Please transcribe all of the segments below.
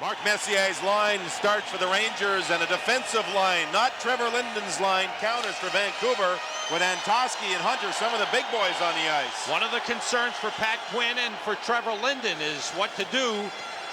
Mark Messier's line starts for the Rangers, and a defensive line, not Trevor Linden's line, counters for Vancouver with Antosky and Hunter, some of the big boys on the ice. One of the concerns for Pat Quinn and for Trevor Linden is what to do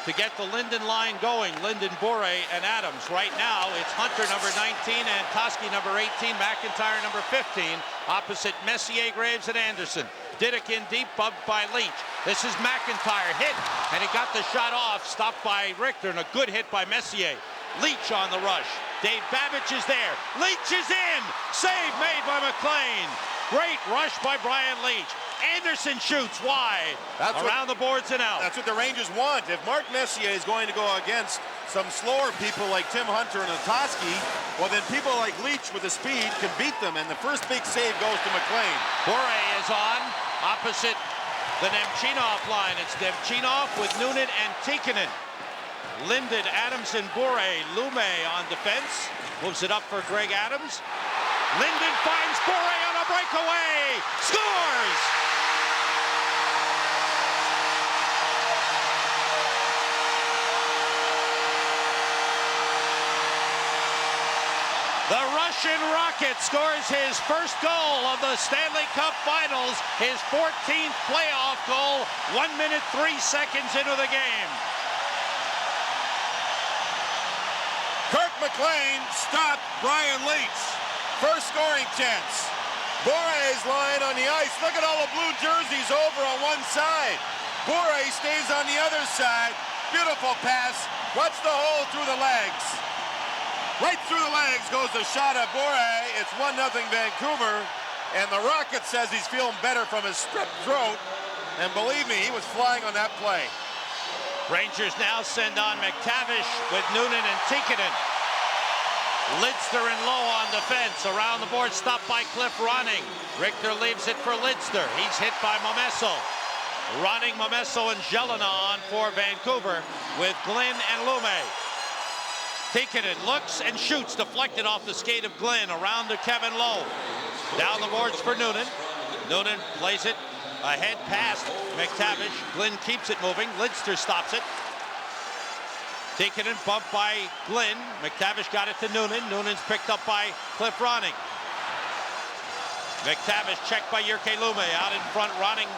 to get the Linden line going. Linden, Bure, and Adams. Right now, it's Hunter, number 19, Antosky, number 18, McIntyre, number 15, opposite Messier, Graves, and Anderson. Diddick in deep, bumped by Leach. This is McIntyre, hit, and he got the shot off, stopped by Richter, and a good hit by Messier. Leach on the rush. Dave Babbage is there. Leach is in. Save made by McLean. Great rush by Brian Leach. Anderson shoots wide. Around the boards and out. That's what the Rangers want. If Mark Messier is going to go against some slower people like Tim Hunter and Antosky, well, then people like Leach with the speed can beat them, and the first big save goes to McLean. Bure is on, opposite the Nemchinov line. It's Nemchinov with Noonan and Tikkanen. Linden, Adams, and Bure. Lume on defense. Moves it up for Greg Adams. Linden finds Bure on a breakaway. Scores! The Russian Rocket scores his first goal of the Stanley Cup Finals, his 14th playoff goal, 1 minute 3 seconds into the game. Kirk McLean stopped Brian Leach. First scoring chance. Bure's line on the ice. Look at all the blue jerseys over on one side. Bure stays on the other side. Beautiful pass. Watch the hole through the legs. Right through the legs goes the shot at Bure. It's 1-0 Vancouver. And the Rocket says he's feeling better from his strep throat. And believe me, he was flying on that play. Rangers now send on McTavish with Noonan and Tikkanen. Lidster and Lowe on defense. Around the board, stopped by Cliff Ronning. Richter leaves it for Lidster. He's hit by Momesso. Ronning, Momesso, and Jelena on for Vancouver with Glenn and Lume. Tikkanen looks and shoots, deflected off the skate of Glenn. Around to Kevin Lowe. Down the boards for Noonan. Noonan plays it ahead past McTavish. Glenn keeps it moving. Lidster stops it. Tikkanen bumped by Glenn. McTavish got it to Noonan. Noonan's picked up by Cliff Ronning. McTavish checked by Jyrki Lume. Out in front, Ronning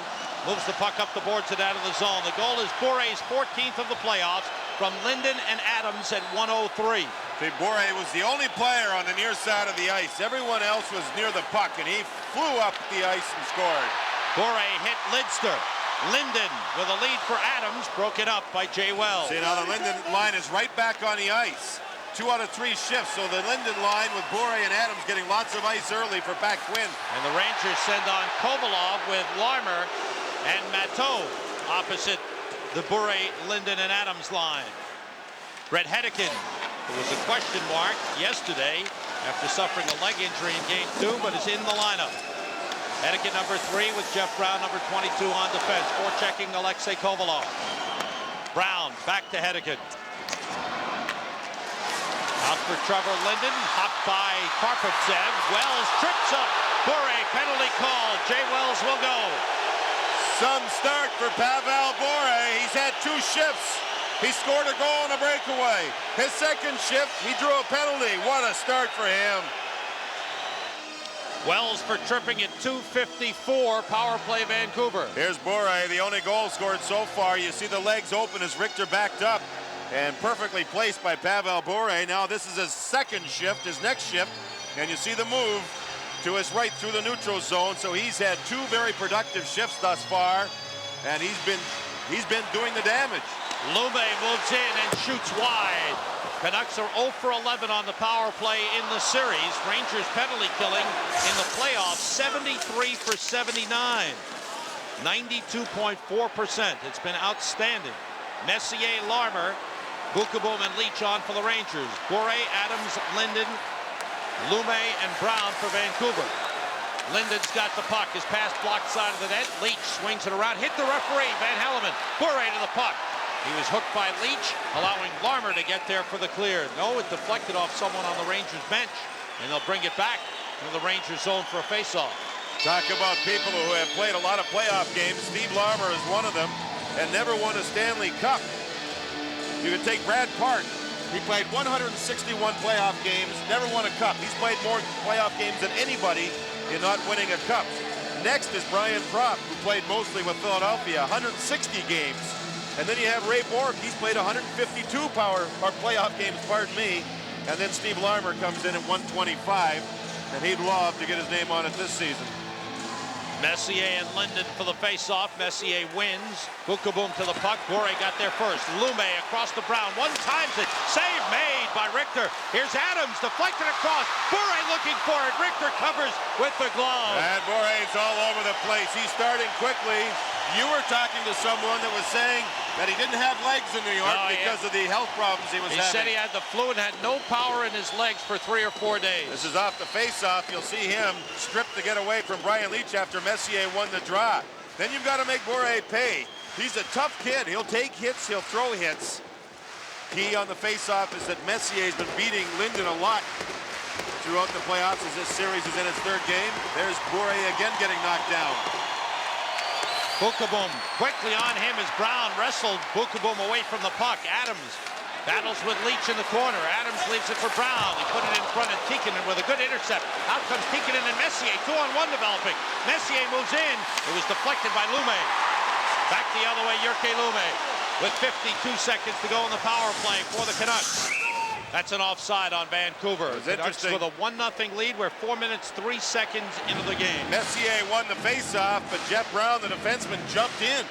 moves the puck up the boards and out of the zone. The goal is Bure's 14th of the playoffs from Linden and Adams at 1:03. See, Bure was the only player on the near side of the ice. Everyone else was near the puck, and he flew up the ice and scored. Bure hit Lidster. Linden with a lead for Adams, broken up by Jay Wells. See, now the Linden line is right back on the ice. 2 out of 3 shifts, so the Linden line with Bure and Adams getting lots of ice early for Pat Quinn. And the Rangers send on Kovalov with Larmer and Matteau opposite the Bure, Linden, and Adams line. Brett Hedican, who was a question mark yesterday after suffering a leg injury in Game 2, but is in the lineup. Hedican number 3 with Jeff Brown number 22 on defense. Forechecking Alexei Kovalov. Brown back to Hedican. Out for Trevor Linden, hopped by Karpovtsev. Wells trips up. Bure, penalty call. Jay Wells will go. Some start for Pavel Bure. He's had 2 shifts. He scored a goal on a breakaway. His second shift, he drew a penalty. What a start for him. Wells for tripping at 2:54, power play Vancouver. Here's Bure, the only goal scored so far. You see the legs open as Richter backed up, and perfectly placed by Pavel Bure. Now this is his second shift, his next shift, and you see the move to his right through the neutral zone. So he's had 2 very productive shifts thus far, and he's been doing the damage. Lume moves in and shoots wide. Canucks are 0 for 11 on the power play in the series. Rangers penalty killing in the playoffs, 73 for 79. 92.4%. It's been outstanding. Messier, Larmer, Bukaboom, and Leach on for the Rangers. Bure, Adams, Linden, Lume, and Brown for Vancouver. Linden's got the puck. His pass blocked side of the net. Leach swings it around. Hit the referee, Van Helleman. Bure to the puck. He was hooked by Leach, allowing Larmer to get there for the clear. No, it deflected off someone on the Rangers bench, and they'll bring it back into the Rangers zone for a faceoff. Talk about people who have played a lot of playoff games. Steve Larmer is one of them and never won a Stanley Cup. You could take Brad Park. He played 161 playoff games, never won a cup. He's played more playoff games than anybody in not winning a cup. Next is Brian Propp, who played mostly with Philadelphia, 160 games. And then you have Ray Bork. He's played 152 playoff games, pardon me. And then Steve Larmer comes in at 125, and he'd love to get his name on it this season. Messier and Linden for the face-off. Messier wins. Bukaboom to the puck. Bore got there first. Lume across the Brown. One times it. Save made by Richter. Here's Adams deflected across. Bore looking for it. Richter covers with the glove. And Bore's all over the place. He's starting quickly. You were talking to someone that was saying that he didn't have legs in New York because of the health problems he was having. He said he had the flu and had no power in his legs for 3 or 4 days. This is off the face-off. You'll see him stripped to get away from Brian Leetch after Messier won the draw. Then you've got to make Bore pay. He's a tough kid. He'll take hits. He'll throw hits. Key on the face-off is that Messier's been beating Linden a lot throughout the playoffs as this series is in its 3rd game. There's Bore again getting knocked down. Bukaboom quickly on him as Brown wrestled Bukaboom away from the puck. Adams battles with Leetch in the corner. Adams leaves it for Brown. He put it in front of Tikkanen with a good intercept. Out comes Tikkanen and Messier. 2-on-1 developing. Messier moves in. It was deflected by Lume. Back the other way, Jyrki Lume with 52 seconds to go in the power play for the Canucks. That's an offside on Vancouver. Canucks with a 1-0 lead. We're 4 minutes, 3 seconds into the game. Messier won the face-off, but Jeff Brown, the defenseman, jumped in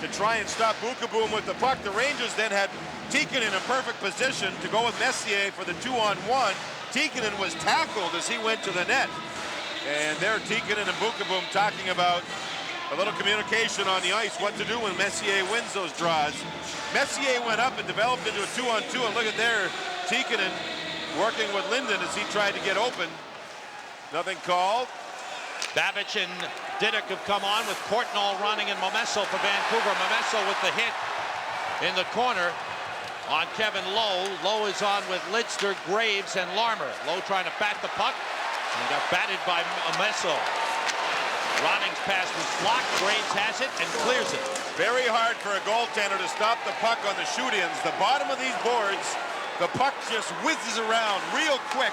to try and stop Bukaboom with the puck. The Rangers then had Tikkanen in a perfect position to go with Messier for the 2-on-1. Tikkanen was tackled as he went to the net. And there Tikkanen and Bukaboom talking about a little communication on the ice, what to do when Messier wins those draws. Messier went up and developed into a 2-on-2, and look at there, Tikkanen working with Linden as he tried to get open. Nothing called. Babic and Diduck have come on with Courtnall running and Momesso for Vancouver. Momesso with the hit in the corner on Kevin Lowe. Lowe is on with Lidster, Graves, and Larmer. Lowe trying to bat the puck and got batted by Momesso. Ronning's pass was blocked. Graves has it and clears it. Very hard for a goaltender to stop the puck on the shoot-ins. The bottom of these boards, the puck just whizzes around real quick,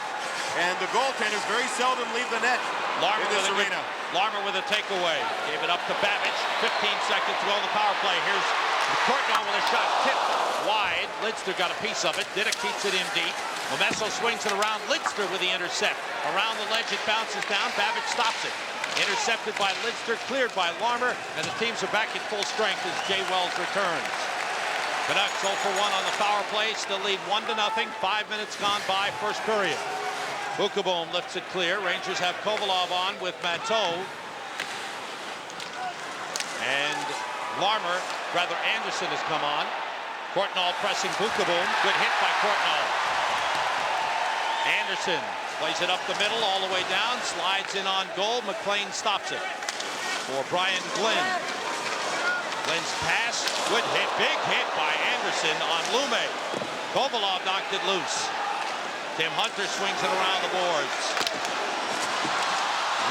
and the goaltenders very seldom leave the net in this arena. Larmer with a takeaway. Gave it up to Babic. 15 seconds to go in the power play. Here's Courtnall with a shot tipped wide. Lidster got a piece of it. Diduck keeps it in deep. Momesso swings it around. Lidster with the intercept. Around the ledge, it bounces down. Babic stops it. Intercepted by Lidster, cleared by Larmer, and the teams are back at full strength as Jay Wells returns. Canucks 0 for 1 on the power play, still lead 1-0. 5 minutes gone by, first period. Bukaboom lifts it clear. Rangers have Kovalov on with Matteau. And Anderson has come on. Courtnall pressing Bukaboom. Good hit by Courtnall. Anderson plays it up the middle, all the way down, slides in on goal. McLean stops it for Brian Glynn. Glynn's pass, good hit, big hit by Anderson on Lume. Kovalov knocked it loose. Tim Hunter swings it around the boards.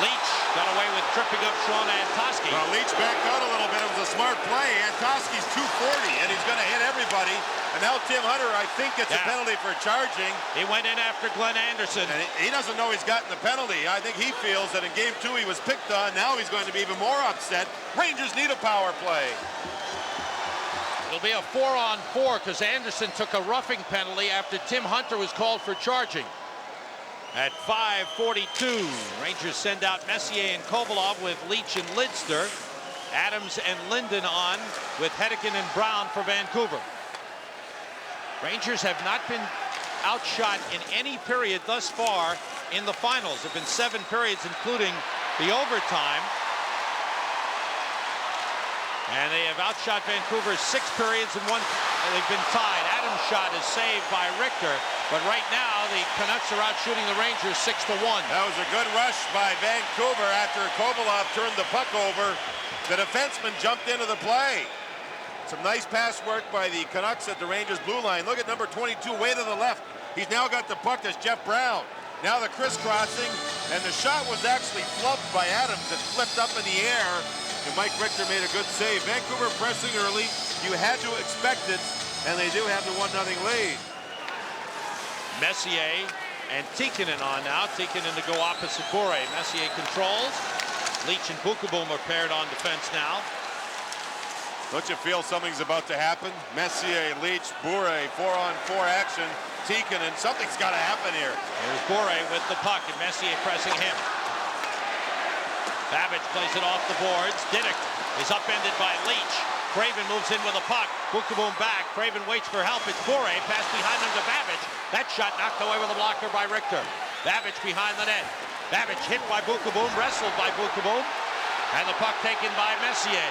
Leetch got away with tripping up Sean Antoski. Well, Leetch backed out a little bit. It was a smart play. Antoski's 240, and he's going to hit everybody. And now Tim Hunter, I think, gets a penalty for charging. He went in after Glenn Anderson. And he doesn't know he's gotten the penalty. I think he feels that in Game 2 he was picked on. Now he's going to be even more upset. Rangers need a power play. It'll be a 4-on-4 because Anderson took a roughing penalty after Tim Hunter was called for charging. At 5:42, Rangers send out Messier and Kovalov with Leetch and Lidster. Adams and Linden on with Hedican and Brown for Vancouver. Rangers have not been outshot in any period thus far in the finals. There have been 7 periods, including the overtime. And they have outshot Vancouver 6 periods and 1. They've been tied. Adams' shot is saved by Richter. But right now, the Canucks are out shooting the Rangers 6-1. That was a good rush by Vancouver after Kovalov turned the puck over. The defenseman jumped into the play. Some nice pass work by the Canucks at the Rangers blue line. Look at number 22 way to the left. He's now got the puck. That's Jeff Brown. Now the crisscrossing, and the shot was actually flubbed by Adams. It flipped up in the air, and Mike Richter made a good save. Vancouver pressing early. You had to expect it. and they do have the 1-0 lead. Messier and Tikkanen on now. Tikkanen to go opposite Bure. Messier controls. Leach and Bukaboom are paired on defense now. Don't you feel something's about to happen? Messier, Leach, Bure, 4-on-4 action. Tikkanen, something's got to happen here. Here's Bure with the puck, and Messier pressing him. Babbage plays it off the boards. Diddick is upended by Leach. Craven moves in with a puck. Bukaboom back. Craven waits for help. It's Bure. Pass behind him to Babbage. That shot knocked away with a blocker by Richter. Babbage behind the net. Babbage hit by Bukaboom, wrestled by Bukaboom. And the puck taken by Messier.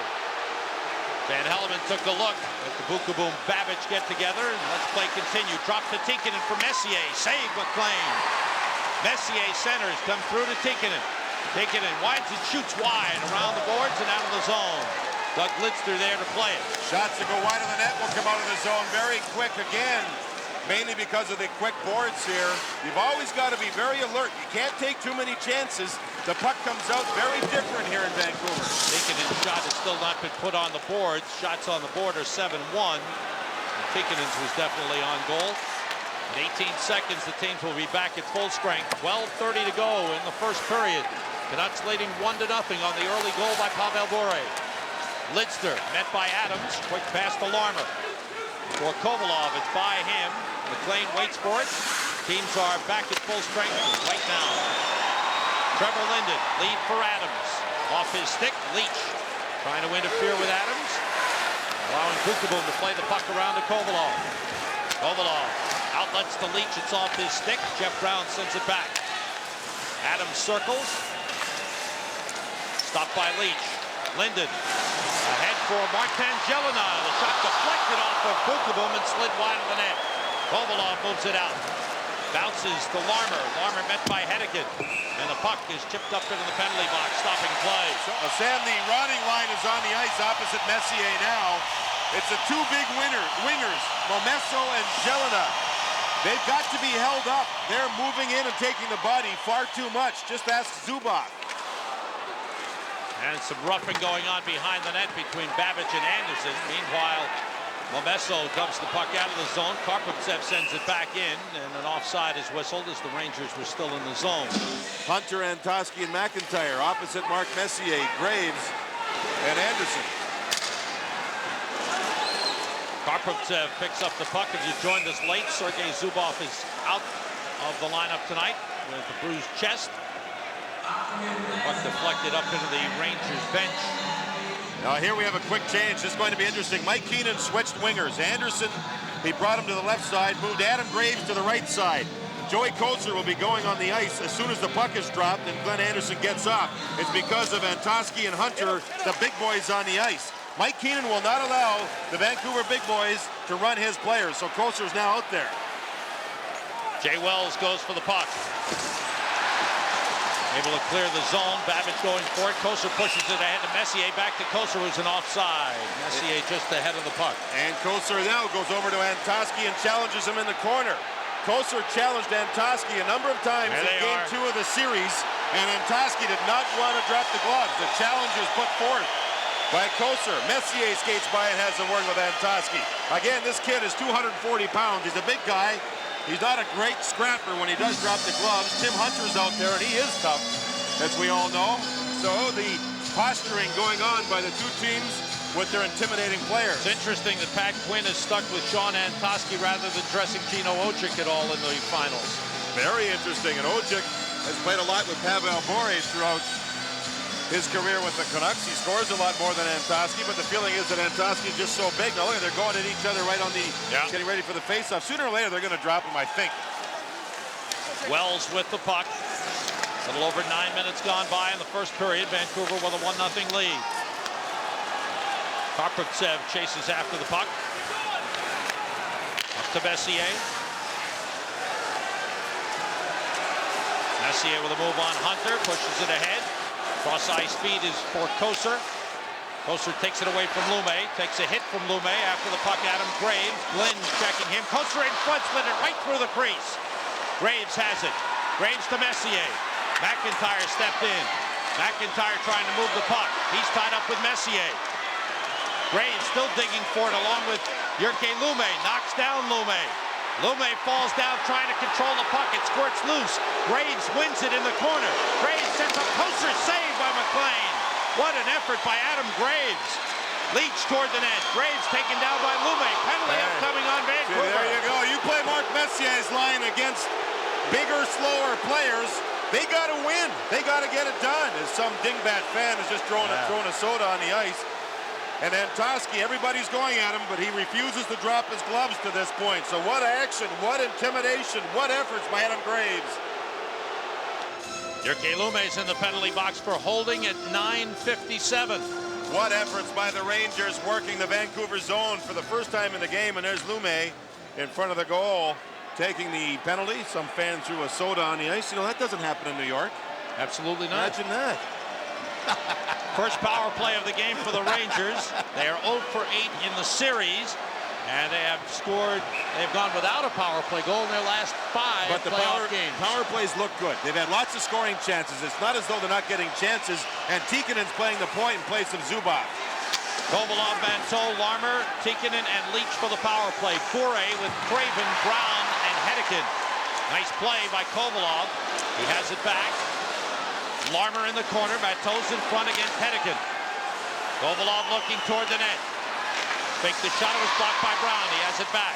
Van Hellemond took a look at the Bukaboom Babbage get together. And let's play continue. Drop to Tikkanen for Messier. Save McLean. Messier centers. Come through to Tikkanen. Tikkanen winds and shoots wide around the boards and out of the zone. Doug Lidster there to play it. Shots that go wide of the net will come out of the zone very quick again, mainly because of the quick boards here. You've always got to be very alert. You can't take too many chances. The puck comes out very different here in Vancouver. Tikkanen's shot has still not been put on the boards. Shots on the board are 7-1. Tikkanen's was definitely on goal. In 18 seconds, the teams will be back at full strength. 12:30 to go in the first period. Canucks leading 1-0 on the early goal by Pavel Bure. Lidster met by Adams. Quick pass to Larmer. For Kovalov, it's by him. McLean waits for it. Teams are back at full strength right now. Trevor Linden, lead for Adams. Off his stick, Leach trying to interfere with Adams. Allowing Bukaboom to play the puck around to Kovalov. Kovalov outlets to Leach, it's off his stick. Jeff Brown sends it back. Adams circles. Stopped by Leach. Linden ahead for Martin Jelena. The shot deflected off of Bukaboom and slid wide of the net. Kovalov moves it out. Bounces to Larmer. Larmer met by Hedican. And the puck is chipped up into the penalty box, stopping play. Sam, the running line is on the ice opposite Messier now. It's the two big wingers, Momesso and Jelena. They've got to be held up. They're moving in and taking the body far too much. Just ask Zubak. And some roughing going on behind the net between Babbage and Anderson. Meanwhile, Momesso dumps the puck out of the zone. Karpovtsev sends it back in, and an offside is whistled as the Rangers were still in the zone. Hunter, Antosky, and McIntyre opposite Mark Messier, Graves, and Anderson. Karpovtsev picks up the puck. If you joined us late, Sergei Zubov is out of the lineup tonight with a bruised chest. Puck deflected up into the Rangers bench. Now here we have a quick change. This is going to be interesting. Mike Keenan switched wingers. Anderson, he brought him to the left side, moved Adam Graves to the right side. Joey Kozer will be going on the ice as soon as the puck is dropped and Glenn Anderson gets off. It's because of Antosky and Hunter, the big boys on the ice. Mike Keenan will not allow the Vancouver big boys to run his players, so Kozer's now out there. Jay Wells goes for the puck. Able to clear the zone. Babbage going for it. Kozer pushes it ahead to Messier. Back to Kozer, who's an offside. Messier just ahead of the puck. And Kozer now goes over to Antosky and challenges him in the corner. Kozer challenged Antosky a number of times in game 2 of the series, and Antosky did not want to drop the gloves. The challenge is put forth by Kozer. Messier skates by and has a word with Antosky. Again, this kid is 240 pounds. He's a big guy. He's not a great scrapper when he does drop the gloves. Tim Hunter's out there, and he is tough, as we all know. So the posturing going on by the two teams with their intimidating players. It's interesting that Pat Quinn is stuck with Sean Antosky rather than dressing Chino Ojcik at all in the finals. Very interesting, and Ojcik has played a lot with Pavel Bure throughout his career with the Canucks. He scores a lot more than Antosky, but the feeling is that Antosky is just so big. Now look, they're going at each other right on the, getting ready for the face-off. Sooner or later, they're going to drop him, I think. Wells with the puck. A little over 9 minutes gone by in the first period. Vancouver with a 1-0 lead. Karpovtsev chases after the puck. Up to Messier. Messier with a move on Hunter, pushes it ahead. Cross ice speed is for Kozer. Kozer takes it away from Lume, takes a hit from Lume after the puck. Adam Graves, Glenn checking him. Kozer in front, slid it right through the crease. Graves has it. Graves to Messier. McIntyre stepped in. McIntyre trying to move the puck. He's tied up with Messier. Graves still digging for it along with Jyrke Lumme knocks down Lumme. Lumme falls down trying to control the puck. It squirts loose. Graves wins it in the corner. Graves sends a poster save by McLean. What an effort by Adam Graves. Leach toward the net. Graves taken down by Lumme. Penalty upcoming on Vancouver. See, there you go. You play Marc Messier's line against bigger, slower players. They got to win. They got to get it done. As some dingbat fan is just throwing a soda on the ice. And then Toski, everybody's going at him, but he refuses to drop his gloves to this point. So what action, what intimidation, what efforts by Adam Graves. Jyrke Lumme's in the penalty box for holding at 9:57. What efforts by the Rangers working the Vancouver zone for the first time in the game. And there's Lumme in front of the goal, taking the penalty. Some fan threw a soda on the ice. You know, that doesn't happen in New York. Absolutely not. Imagine that. First power play of the game for the Rangers. They are 0 for 8 in the series, and they have scored. They've gone without a power play goal in their last 5 but the playoff games. Power plays look good. They've had lots of scoring chances. It's not as though they're not getting chances. And Tikkanen's playing the point in place of Zubov. Kovalov, Manteau, Larmer, Tikkanen, and Leach for the power play. Bure with Craven, Brown, and Hedican. Nice play by Kovalov. He has it back. Larmer in the corner. Manteau's in front against Hedican. Kovalov looking toward the net. Fake the shot. It was blocked by Brown. He has it back.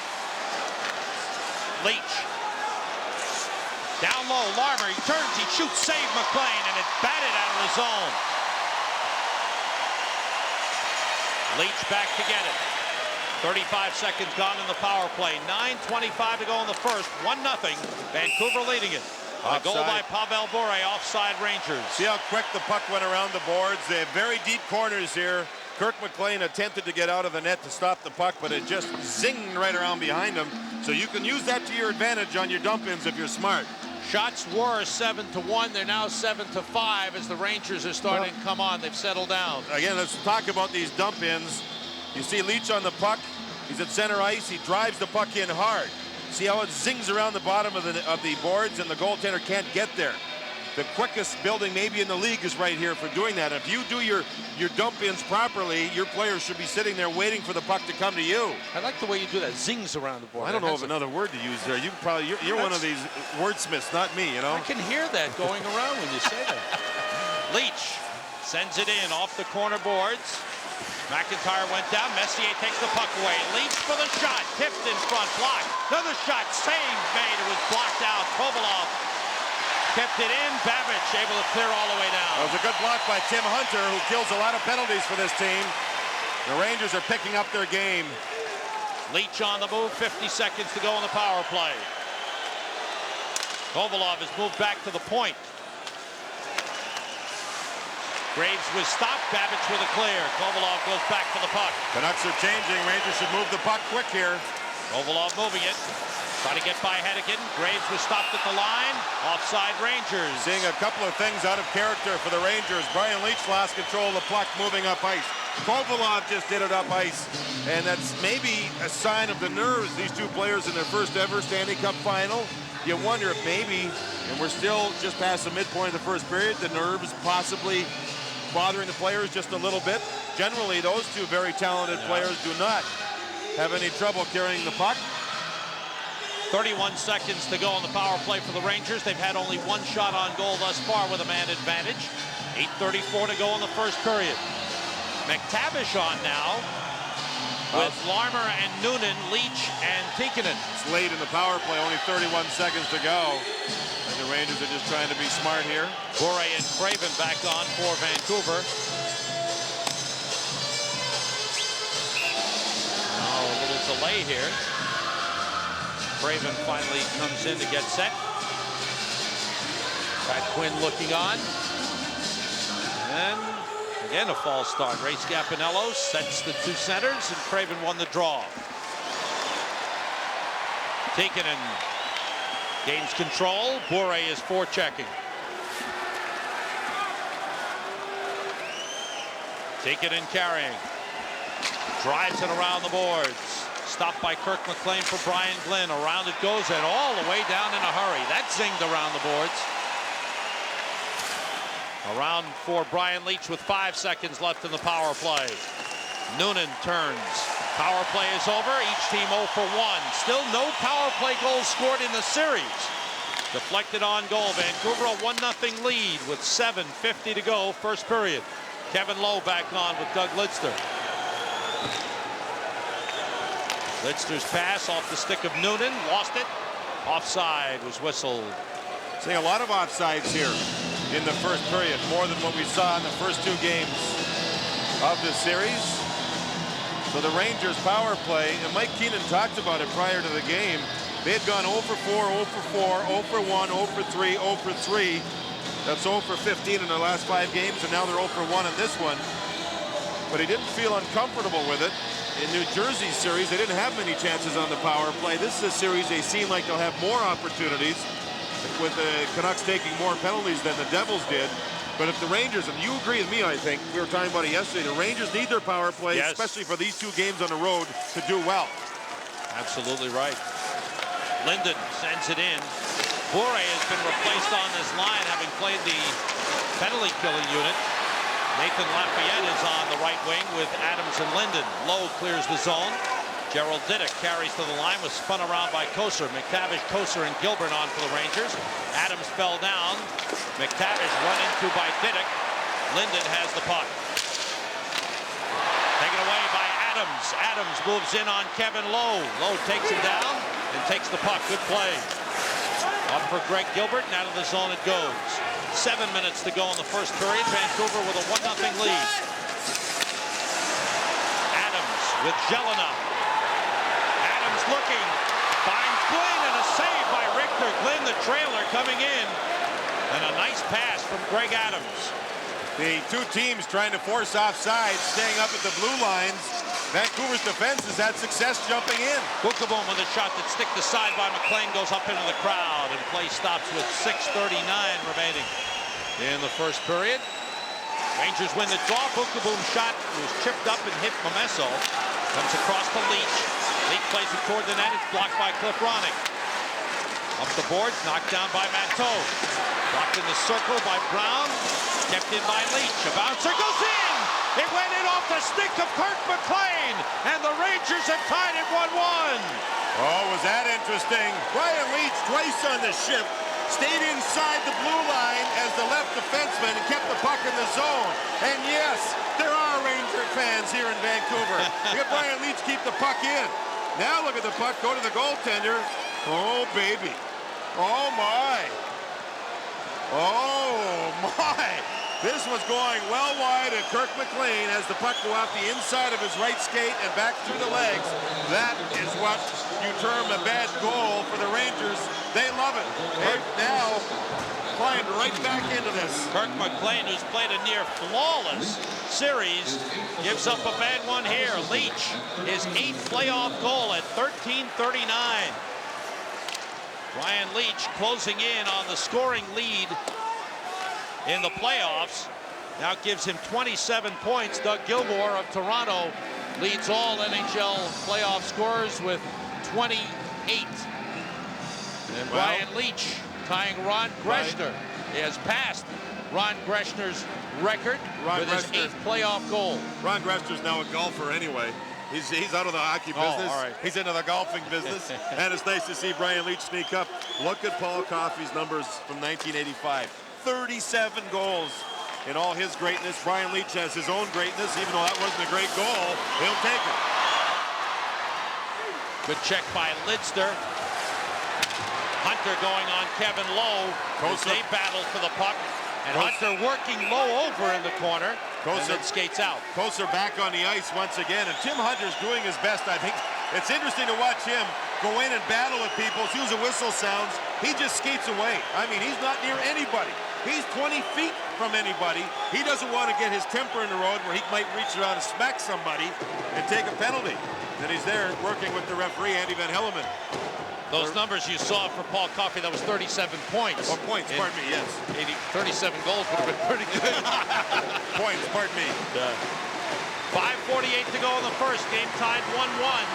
Leach. Down low. Larmer. He turns. He shoots. Save McLean. And it's batted out of the zone. Leach back to get it. 35 seconds gone in the power play. 9:25 to go in the first. 1-0. Vancouver leading it. A goal by Pavel Bure, offside Rangers. See how quick the puck went around the boards. They have very deep corners here. Kirk McLean attempted to get out of the net to stop the puck, but it just zinged right around behind him. So you can use that to your advantage on your dump-ins if you're smart. Shots were 7-1. They're now 7-5 as the Rangers are starting to come on. They've settled down. Again, let's talk about these dump-ins. You see Leach on the puck. He's at center ice. He drives the puck in hard. See how it zings around the bottom of the boards, and the goaltender can't get there. The quickest building maybe in the league is right here for doing that. If you do your dump-ins properly, your players should be sitting there waiting for the puck to come to you. I like the way you do that. Zings around the board. I don't know of another word to use there. You're one of these wordsmiths, not me, you know? I can hear that going around when you say that. Leach sends it in off the corner boards. McIntyre went down. Messier takes the puck away. Leach for the shot. Tipped in front. Blocked. Another shot. Save made. It was blocked out. Kovalov kept it in. Babic able to clear all the way down. That was a good block by Tim Hunter, who kills a lot of penalties for this team. The Rangers are picking up their game. Leach on the move. 50 seconds to go in the power play. Kovalov has moved back to the point. Graves was stopped. Babic with a clear. Kovalov goes back for the puck. Canucks are changing. Rangers should move the puck quick here. Kovalov moving it. Trying to get by Hedican. Graves was stopped at the line. Offside Rangers. Seeing a couple of things out of character for the Rangers. Brian Leach lost control of the puck moving up ice. Kovalov just did it up ice. And that's maybe a sign of the nerves. These two players in their first ever Stanley Cup final. You wonder if maybe, and we're still just past the midpoint of the first period, the nerves possibly bothering the players just a little bit. Generally, those two very talented players do not have any trouble carrying the puck. 31 seconds to go on the power play for the Rangers. They've had only one shot on goal thus far with a man advantage. 8:34 to go in the first period. McTavish on now with Larmer and Noonan, Leach and Tikkanen. It's late in the power play, only 31 seconds to go. And the Rangers are just trying to be smart here. Bure and Craven back on for Vancouver. Now a little delay here. Craven finally comes in to get set. Pat Quinn looking on. And again, a false start. Ray Scapanello sets the two centers, and Craven won the draw. Tikkanen gains control. Bure is forechecking. Tikkanen carrying. Drives it around the boards. Stopped by Kirk McLean for Brian Glynn. Around it goes and all the way down in a hurry. That zinged around the boards. Around for Brian Leach with 5 seconds left in the power play. Noonan turns. Power play is over. Each team 0 for 1. Still no power play goals scored in the series. Deflected on goal. Vancouver a 1-0 lead with 7:50 to go. First period. Kevin Lowe back on with Doug Lidster. Lidster's pass off the stick of Noonan. Lost it. Offside was whistled. Seeing a lot of offsides here in the first period. More than what we saw in the first 2 games of this series. So the Rangers power play, and Mike Keenan talked about it prior to the game. They had gone 0 for 4, 0 for 4, 0 for 1, 0 for 3, 0 for 3. That's 0 for 15 in their last 5 games, and now they're 0 for 1 in this one. But he didn't feel uncomfortable with it. In New Jersey's series, they didn't have many chances on the power play. This is a series they seem like they'll have more opportunities, with the Canucks taking more penalties than the Devils did. But if the Rangers, and you agree with me, I think, we were talking about it yesterday, the Rangers need their power play, yes, especially for these 2 games on the road, to do well. Absolutely right. Linden sends it in. Bure has been replaced on this line, having played the penalty killing unit. Nathan Lafayette is on the right wing with Adams and Linden. Lowe clears the zone. Gerald Diddick carries to the line, was spun around by Koser. McTavish, Koser, and Gilbert on for the Rangers. Adams fell down. McTavish run into by Diddick. Linden has the puck. Taken away by Adams. Adams moves in on Kevin Lowe. Lowe takes him down and takes the puck. Good play. Up for Greg Gilbert, and out of the zone it goes. 7 minutes to go in the first period. Vancouver with a 1-0 lead. Adams with Jelena. Adams looking. Finds Glynn, and a save by Richter. Glynn, the trailer, coming in. And a nice pass from Greg Adams. The 2 teams trying to force offside, staying up at the blue lines. Vancouver's defense has had success jumping in. Bookeboom with a shot that sticked aside by McLean goes up into the crowd, and play stops with 6:39 remaining in the first period. Rangers win the draw. Bookeboom shot was chipped up and hit Momesso. Comes across to Leach. Leach plays it toward the net. It's blocked by Cliff Ronning. Up the boards, knocked down by Matteau. Blocked in the circle by Brown. Kept in by Leach. A bouncer goes in. It went in off the stick of Kirk McLean, and the Rangers have tied it 1-1. Oh, was that interesting? Brian Leach twice on the shift, stayed inside the blue line as the left defenseman and kept the puck in the zone. And yes, there are Ranger fans here in Vancouver. Look at Brian Leach keep the puck in. Now look at the puck go to the goaltender. Oh, baby. Oh, my. Oh, my. This was going well wide, and Kirk McLean has the puck go off the inside of his right skate and back through the legs. That is what you term a bad goal for the Rangers. They love it. They've now climbed right back into this. Kirk McLean, who's played a near flawless series, gives up a bad one here. Leach, his 8th playoff goal at 13:39. Brian Leach closing in on the scoring lead in the playoffs. Now gives him 27 points. Doug Gilmour of Toronto leads all NHL playoff scorers with 28. And Brian Leach tying Ron Greshner. He has passed Ron Greshner's record with his 8th playoff goal. Ron Greshner's now a golfer anyway. He's out of the hockey business. All right. He's into the golfing business. And it's nice to see Brian Leach sneak up. Look at Paul Coffey's numbers from 1985. 37 goals in all his greatness. Brian Leach has his own greatness. Even though that wasn't a great goal, he'll take it. Good check by Lidster. Hunter going on Kevin Lowe. They battle for the puck. And Hunter working Lowe over in the corner. And then skates out. Koser back on the ice once again. And Tim Hunter's doing his best, I think. It's interesting to watch him go in and battle with people. As soon as the whistle sounds, he just skates away. I mean, he's not near anybody. He's 20 feet from anybody. He doesn't want to get his temper in the road where he might reach around and smack somebody and take a penalty. And he's there working with the referee, Andy Van Helleman. Those numbers you saw for Paul Coffey, that was 37 points. Oh, points, pardon me, yes. 37 goals would have been pretty good. Points, pardon me. 5:48 to go in the first. Game tied 1-1.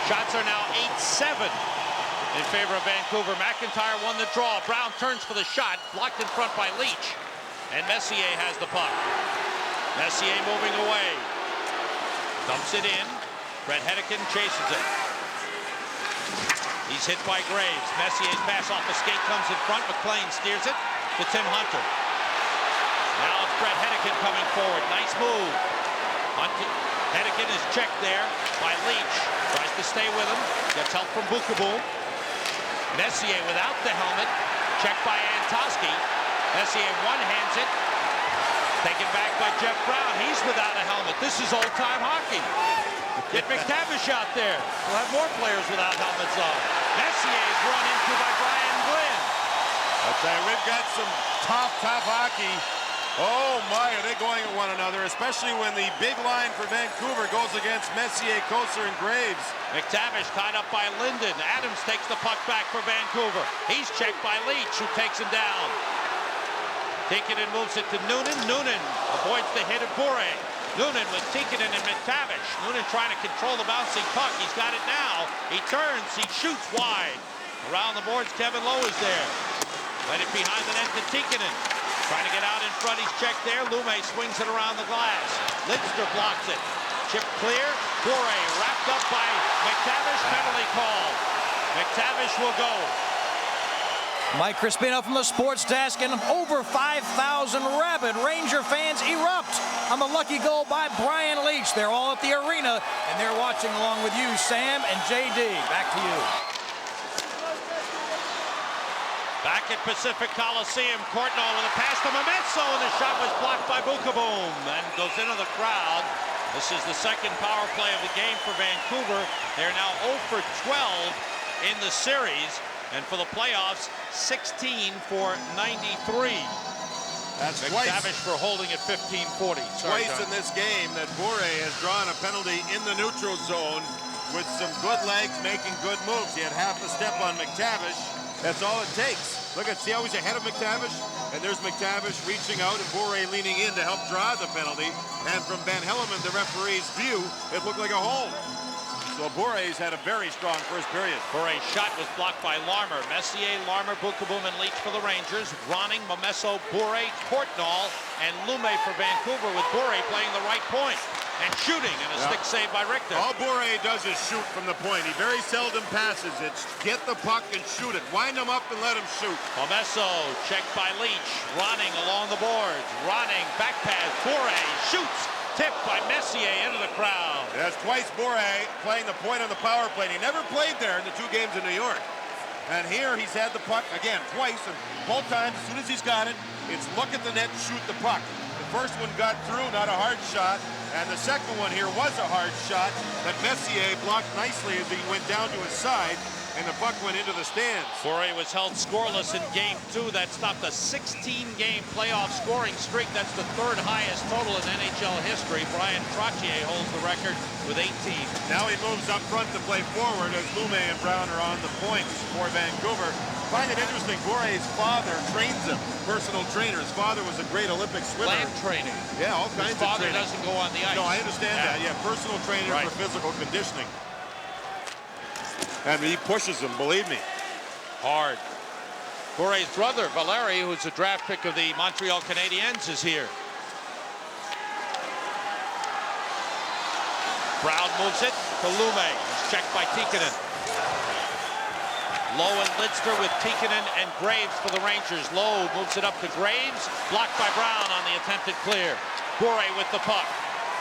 Shots are now 8-7 in favor of Vancouver. McIntyre won the draw. Brown turns for the shot, blocked in front by Leach. And Messier has the puck. Messier moving away. Dumps it in. Brett Hedican chases it. He's hit by Graves. Messier's pass off the skate comes in front. McLean steers it to Tim Hunter. Now it's Brett Hedican coming forward. Nice move. Hedican is checked there by Leach. Tries to stay with him. Gets help from Bukaboom. Messier without the helmet. Checked by Antoski. Messier one-hands it. Taken back by Jeff Brown. He's without a helmet. This is old-time hockey. Get McTavish out there. We'll have more players without helmets on. Messier is run into by Brian Glynn. I'll tell you, we've got some tough hockey. Oh my, are they going at one another, especially when the big line for Vancouver goes against Messier, Koser, and Graves. McTavish tied up by Linden. Adams takes the puck back for Vancouver. He's checked by Leach, who takes him down. Tikkanen moves it to Noonan. Noonan avoids the hit of Bure. Noonan with Tikkanen and McTavish. Noonan trying to control the bouncing puck. He's got it now. He turns, he shoots wide. Around the boards, Kevin Lowe is there. Let it behind the net to Tikkanen. Trying to get out in front, he's checked there. Lume swings it around the glass. Lidster blocks it. Chip clear. Bure wrapped up by McTavish. Penalty call. McTavish will go. Mike Crispino from the sports desk, and over 5,000 rabid Ranger fans erupt on the lucky goal by Brian Leach. They're all at the arena, and they're watching along with you, Sam and JD. Back to you. Back at Pacific Coliseum, Courtnall with a pass to Momesso, and the shot was blocked by Bukaboom and goes into the crowd. This is the second power play of the game for Vancouver. They're now 0 for 12 in the series, and for the playoffs, 16 for 93. That's McTavish for holding at 15-40. Twice in this game that Bure has drawn a penalty in the neutral zone with some good legs, making good moves. He had half a step on McTavish. That's all it takes. Look at, see how he's ahead of McTavish? And there's McTavish reaching out and Bure leaning in to help draw the penalty. And from Van Helleman, the referee's view, it looked like a hole. So Bure's had a very strong first period. Bure's shot was blocked by Larmer. Messier, Larmer, Bukaboom, and Leach for the Rangers. Ronning, Momesso, Bure, Courtnall, and Lume for Vancouver, with Bure playing the right point and shooting, and a stick save by Richter. All Bure does is shoot from the point. He very seldom passes. It's get the puck and shoot it. Wind him up and let him shoot. Momesso checked by Leach. Ronning along the boards. Ronning, back pass. Bure shoots. Tipped by Messier into the crowd. That's twice Bure playing the point on the power play. He never played there in the 2 games in New York. And here he's had the puck, again, twice. And both times, as soon as he's got it, it's look at the net, shoot the puck. The first one got through, not a hard shot. And the second one here was a hard shot that Messier blocked nicely as he went down to his side, and the puck went into the stands. Bure was held scoreless in Game 2. That stopped a 16-game playoff scoring streak. That's the 3rd highest total in NHL history. Brian Trottier holds the record with 18. Now he moves up front to play forward as Lume and Brown are on the points for Vancouver. I find it interesting, Bure's father trains him, personal trainer. His father was a great Olympic swimmer. Land training. Yeah, all kinds of training. His father doesn't go on the ice. No, I understand that. Yeah, personal trainer for physical conditioning. And he pushes him, believe me. Hard. Bure's brother, Valeri, who's a draft pick of the Montreal Canadiens, is here. Brown moves it to Lume. He's checked by Tikkanen. Lowe and Lidster with Tikkanen and Graves for the Rangers. Lowe moves it up to Graves. Blocked by Brown on the attempted clear. Bure with the puck.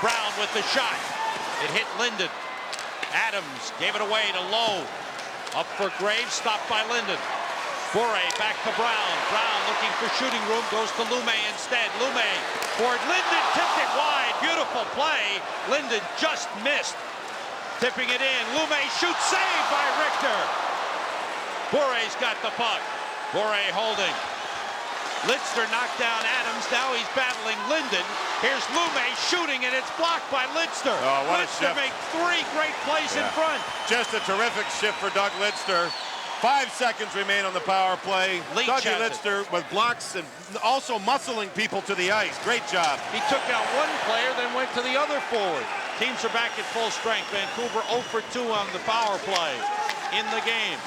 Brown with the shot. It hit Linden. Adams gave it away to Lowe. Up for Graves, stopped by Linden. Bure back to Brown. Brown looking for shooting room, goes to Lume instead. Lume for Linden, tipped it wide. Beautiful play. Linden just missed. Tipping it in. Lume shoots, saved by Richter. Bure's got the puck. Bure holding. Lidster knocked down Adams. Now he's battling Linden. Here's Lume shooting, and it's blocked by Lidster. Oh, what Lidster a shift. made 3 great plays in front. Just a terrific shift for Doug Lidster. 5 seconds remain on the power play. Dougie Lidster with blocks and also muscling people to the ice. Great job. He took out one player, then went to the other forward. Teams are back at full strength. Vancouver 0 for 2 on the power play in the game.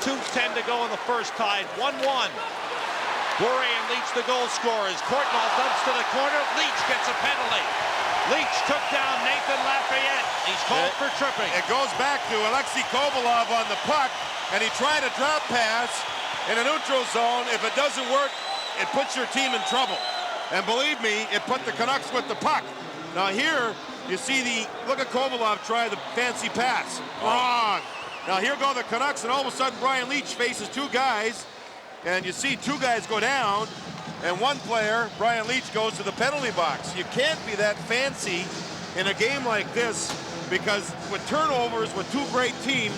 2:10 to go in the first, tied 1-1. Bure and Leach the goal scorers. Courtnall dumps to the corner. Leach gets a penalty. Leach took down Nathan Lafayette. He's called for tripping. It goes back to Alexei Kovalov on the puck, and he tried a drop pass in a neutral zone. If it doesn't work, it puts your team in trouble. And believe me, it put the Canucks with the puck. Now here, you see look at Kovalov try the fancy pass. Wrong. Now here go the Canucks, and all of a sudden Brian Leach faces two guys, and you see two guys go down, and one player, Brian Leach, goes to the penalty box. You can't be that fancy in a game like this, because with turnovers, with two great teams,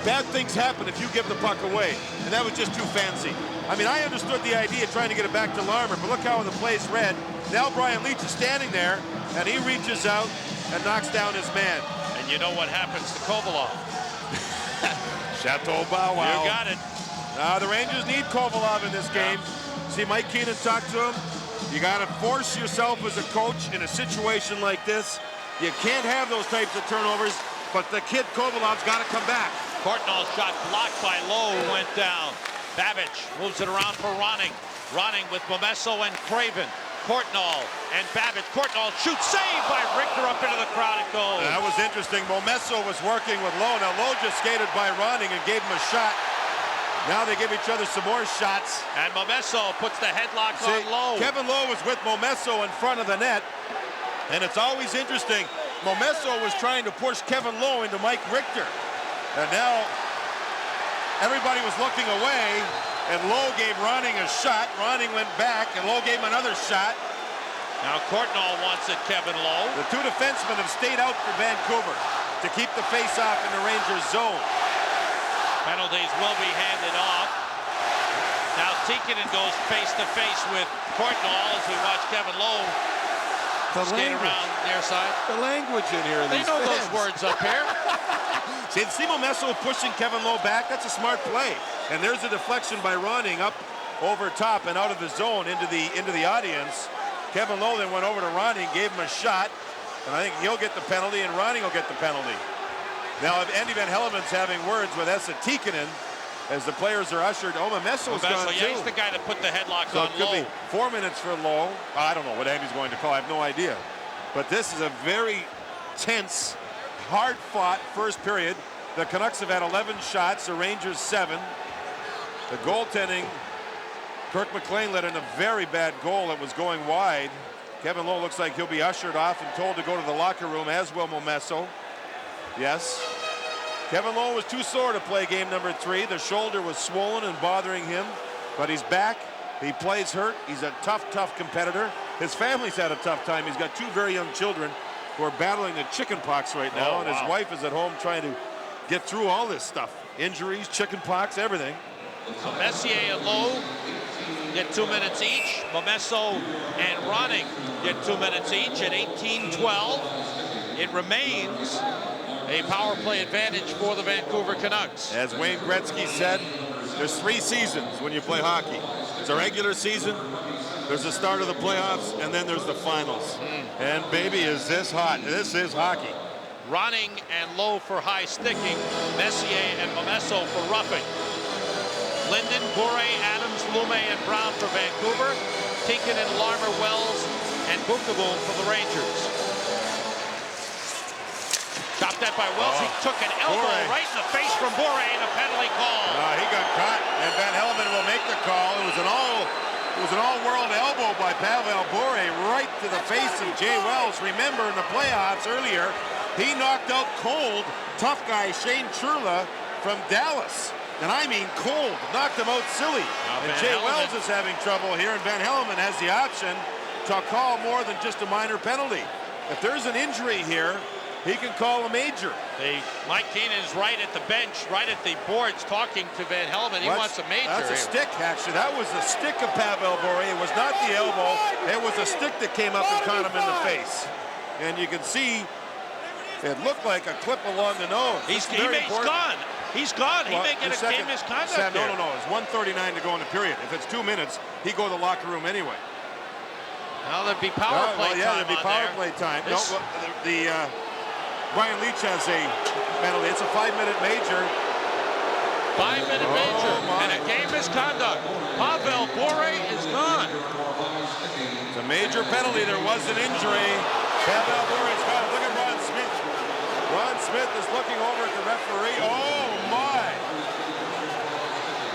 bad things happen if you give the puck away, and that was just too fancy. I mean, I understood the idea of trying to get it back to Larmer, but look how the play's read. Now Brian Leach is standing there, and he reaches out and knocks down his man. And you know what happens to Kovalov? Chateau Bow Wow. You got it. The Rangers need Kovalov in this game. See Mike Keenan talk to him. You got to force yourself as a coach in a situation like this. You can't have those types of turnovers, but the kid Kovalov's got to come back. Courtnall's shot blocked by Lowe, went down. Babbage moves it around for Ronning. Ronning with Momesso and Craven. Courtnall and Babbage. Courtnall shoots, saved by Richter, up into the crowd it goes. That was interesting. Momesso was working with Lowe. Now Lowe just skated by Ronning and gave him a shot. Now they give each other some more shots. And Momesso puts the headlock on Lowe. Kevin Lowe was with Momesso in front of the net. And it's always interesting. Momesso was trying to push Kevin Lowe into Mike Richter. And now everybody was looking away. And Lowe gave Ronning a shot. Ronning went back, and Lowe gave him another shot. Now Courtnall wants it, Kevin Lowe. The two defensemen have stayed out for Vancouver to keep the face-off in the Rangers' zone. Penalties will be handed off. Now Tikkanen goes face-to-face with Courtnall as we watch Kevin Lowe skate around near side. The language in here. They know those words up here. See Momesso pushing Kevin Lowe back? That's a smart play. And there's a deflection by Ronning up over top and out of the zone into the audience. Kevin Lowe then went over to Ronning, gave him a shot, and I think he'll get the penalty and Ronning will get the penalty. Now, if Andy Van Helleman's having words with Esa Tikkanen as the players are ushered. Oh, Momesso's gone too. Yeah, he's the guy that put the headlock So on it could Lowe. be 4 minutes for Lowe. I don't know what Andy's going to call. I have no idea. But this is a very tense, hard-fought first period. The Canucks have had 11 shots, the Rangers 7. The goaltending, Kirk McLean let in a very bad goal that was going wide. Kevin Lowe looks like he'll be ushered off and told to go to the locker room, as will Momesso. Yes. Kevin Lowe was too sore to play game number 3. The shoulder was swollen and bothering him, but he's back. He plays hurt. He's a tough, tough competitor. His family's had a tough time. He's got 2 very young children who are battling the chicken pox right now, and his wife is at home trying to get through all this stuff. Injuries, chicken pox, everything. So Messier and Lowe get 2 minutes each. Momesso and Ronning get 2 minutes each at 18-12. It remains a power play advantage for the Vancouver Canucks. As Wayne Gretzky said, there's 3 seasons when you play hockey. It's a regular season, there's the start of the playoffs, and then there's the finals. And baby, is this hot. This is hockey. Ronning and Lowe for high sticking. Messier and Momesso for roughing. Linden, Bure, Adams, Lume, and Brown for Vancouver. Tikkanen, Larmer, Wells, and Bukaboom for the Rangers. Chopped that by Wells. He took an elbow right in the face from Bure, and a penalty call. He got caught, and Van Helleman will make the call. It was an all-world elbow by Pavel Bure right to the face of Jay Wells. Remember in the playoffs earlier, he knocked out cold, tough guy Shane Churla from Dallas. And I mean cold, knocked him out silly. And Jay Wells is having trouble here, and Van Helleman has the option to call more than just a minor penalty. If there's an injury here, he can call a major. Mike Keenan is right at the bench, right at the boards, talking to Van Helleman. He wants a major. That's a stick, actually. That was the stick of Pavel Bure. It was not the elbow. It was a stick that came up and caught him in the face. And you can see it looked like a clip along the nose. He's gone. He's gone. He may get a game misconduct. No. It's 1:39 to go in the period. If it's 2 minutes, he go to the locker room anyway. Now there'd be power play time. Yeah, there'd be power play time. No, Brian Leach has a penalty. It's a 5-minute major. 5-minute major and a game misconduct. Pavel Bure is gone. It's a major penalty. There was an injury. Pavel Bure's got it. Look at Ron Smith. Ron Smith is looking over at the referee. Oh, my.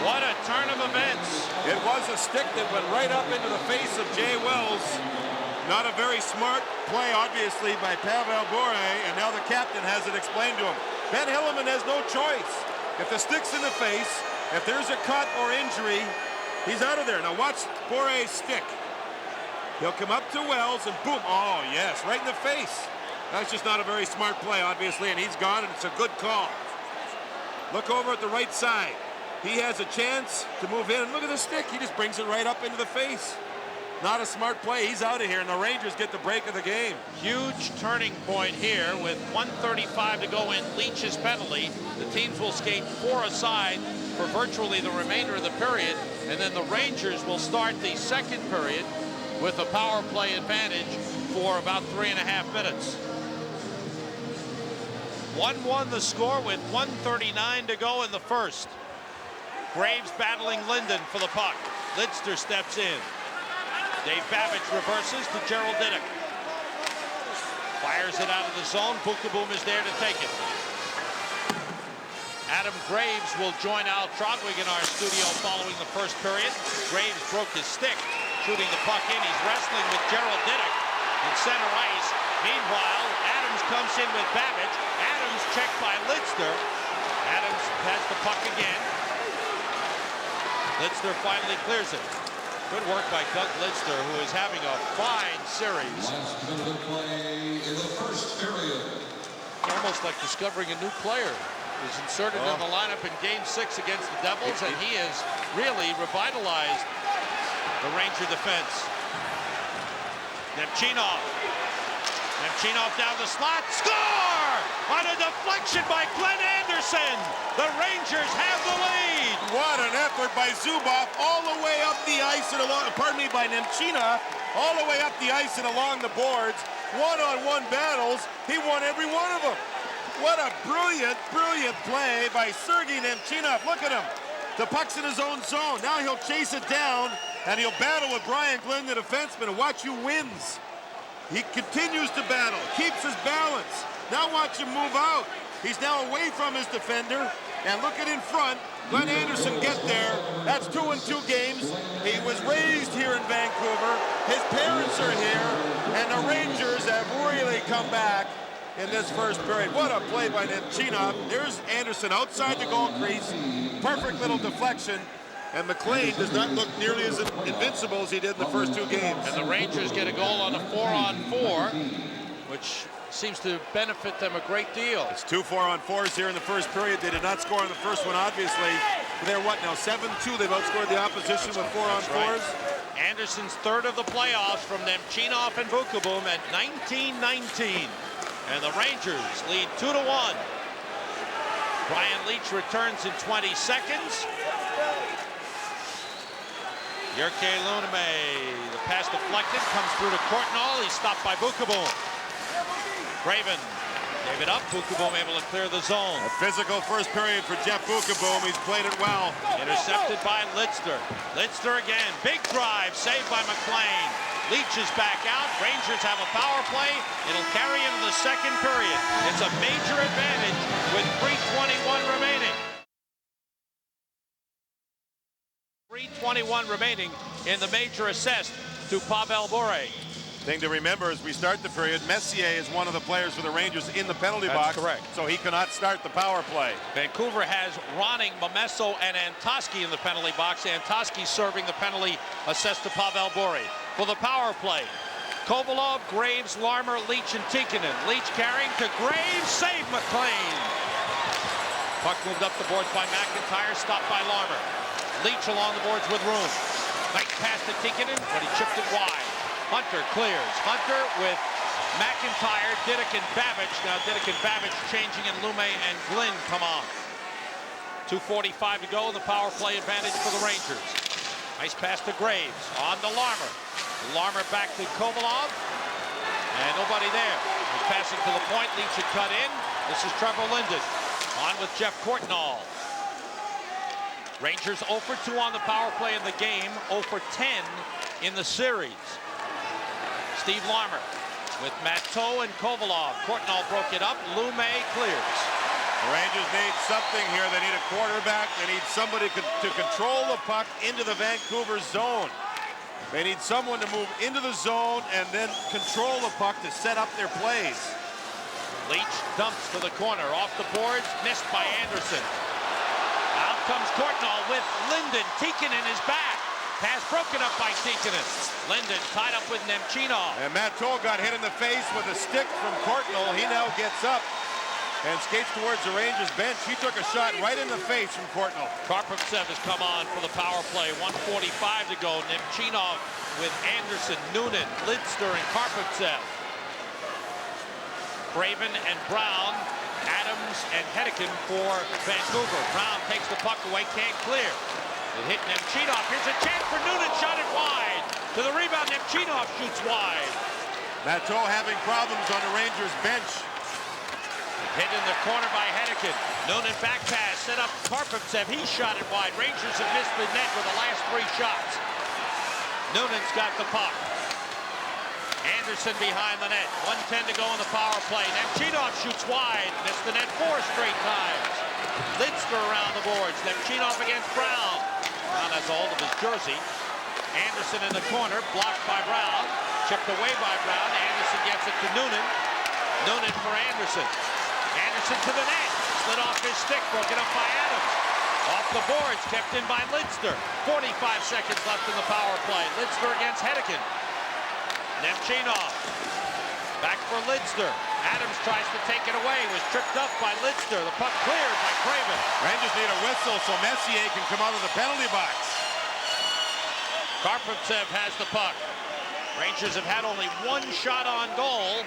What a turn of events. It was a stick that went right up into the face of Jay Wells. Not a very smart play, obviously, by Pavel Bure, and now the captain has it explained to him. Ben Hilleman has no choice. If the stick's in the face, if there's a cut or injury, he's out of there. Now watch Bure's stick. He'll come up to Wells and boom. Oh, yes, right in the face. That's just not a very smart play, obviously, and he's gone, and it's a good call. Look over at the right side. He has a chance to move in. And look at the stick. He just brings it right up into the face. Not a smart play. He's out of here, and the Rangers get the break of the game. Huge turning point here with 1:35 to go in Leach's penalty. The teams will skate 4 aside for virtually the remainder of the period, and then the Rangers will start the second period with a power play advantage for about 3.5 minutes. 1-1 the score with 1:39 to go in the first. Graves battling Linden for the puck. Lidster steps in. Dave Babbage reverses to Gerald Diddick. Fires it out of the zone. Bukaboom is there to take it. Adam Graves will join Al Trogwig in our studio following the first period. Graves broke his stick, shooting the puck in. He's wrestling with Gerald Diddick in center ice. Meanwhile, Adams comes in with Babbage. Adams checked by Lidster. Adams has the puck again. Lidster finally clears it. Good work by Doug Lidster, who is having a fine series. Last minute of play in the first period. Almost like discovering a new player. He's inserted in the lineup in Game 6 against the Devils, and he has really revitalized the Ranger defense. Nemchinov. Nemchinov down the slot. Score! On a deflection by Glenn Anderson. The Rangers have the lead. What an effort by Zubov all the way up the ice and along, by Nemchinov, all the way up the ice and along the boards. One-on-one battles. He won every one of them. What a brilliant, brilliant play by Sergei Nemchinov. Look at him. The puck's in his own zone. Now he'll chase it down, and he'll battle with Brian Glenn, the defenseman, and watch who wins. He continues to battle, keeps his balance. Now watch him move out. He's now away from his defender, and look at in front. Glenn Anderson get there. That's 2 in 2 games. He was raised here in Vancouver. His parents are here, and the Rangers have really come back in this first period. What a play by Nemchinov. There's Anderson outside the goal crease. Perfect little deflection. And McLean does not look nearly as invincible as he did in the first 2 games. And the Rangers get a goal on a 4-on-4, which seems to benefit them a great deal. It's 2 4-on-4s here in the first period. They did not score in the first one, obviously. They're what now, 7-2? They've outscored the opposition with 4-on-4s. Right. Anderson's third of the playoffs from Nemchinov and Bukaboom at 19-19. And the Rangers lead 2-1. Brian Leach returns in 20 seconds. Jyrki Luname, the pass deflected, comes through to Courtnall. He's stopped by Bukaboom. Craven gave it up. Bukaboom able to clear the zone. A physical first period for Jeff Bukaboom. He's played it well. Intercepted by Lidster. Lidster again. Big drive saved by McLean. Leach is back out. Rangers have a power play. It'll carry into the second period. It's a major advantage with 3:21 remaining. 3:21 remaining in the major assist to Pavel Bure. Thing to remember as we start the period, Messier is one of the players for the Rangers in the penalty box. That's correct. So he cannot start the power play. Vancouver has Ronning, Momesso, and Antoski in the penalty box. Antoski serving the penalty assessed to Pavel Bure. For the power play, Kovalov, Graves, Larmer, Leach, and Tikkanen. Leach carrying to Graves, save McLean. Puck moved up the boards by McIntyre, stopped by Larmer. Leach along the boards with room. Nice pass to Tikkanen, but he chipped it wide. Hunter clears. Hunter with McIntyre, Diddick, and Babbage. Now Diddick and Babbage changing, and Lume and Glynn come on. 2:45 to go, the power play advantage for the Rangers. Nice pass to Graves, on to Larmer. Larmer back to Kovalov, and nobody there. He's passing to the point, Leach had cut in. This is Trevor Linden, on with Jeff Courtnall. Rangers 0 for 2 on the power play in the game, 0 for 10 in the series. Steve Larmer with Matteau and Kovalov. Courtnall broke it up. Lume clears. The Rangers need something here. They need a quarterback. They need somebody to control the puck into the Vancouver zone. They need someone to move into the zone and then control the puck to set up their plays. Leach dumps to the corner. Off the boards. Missed by Anderson. Out comes Courtnall with Linden. Tikkanen is back. Pass broken up by Tikkanen. Linden tied up with Nemchinov. And Matteau got hit in the face with a stick from Courtnall. He now gets up and skates towards the Rangers bench. He took a shot right in the face from Courtnall. Karpovtsev has come on for the power play. 1:45 to go. Nemchinov with Anderson, Noonan, Lidster, and Karpovtsev. Craven and Brown, Adams and Hedekin for Vancouver. Brown takes the puck away, can't clear. It hit Nemchinov. Here's a chance for Noonan, shot it wide. To the rebound, Nemchinov shoots wide. Matteau having problems on the Rangers bench. Hit in the corner by Hedekin. Noonan back pass, set up Karpovtsev. He shot it wide. Rangers have missed the net with the last 3 shots. Noonan's got the puck. Anderson behind the net. 1:10 to go in the power play. Nemchinov shoots wide. Missed the net 4 straight times. Lidster around the boards. Nemchinov against Brown. Brown has a hold of his jersey. Anderson in the corner. Blocked by Brown. Chipped away by Brown. Anderson gets it to Noonan. Noonan for Anderson. Anderson to the net. Slid off his stick. Broken up by Adams. Off the boards. Kept in by Lidster. 45 seconds left in the power play. Lidster against Hedekin. Nemchinov. Back for Lidster. Adams tries to take it away. Was tripped up by Lidster. The puck cleared by Craven. Rangers need a whistle so Messier can come out of the penalty box. Karpovtsev has the puck. Rangers have had only 1 shot on goal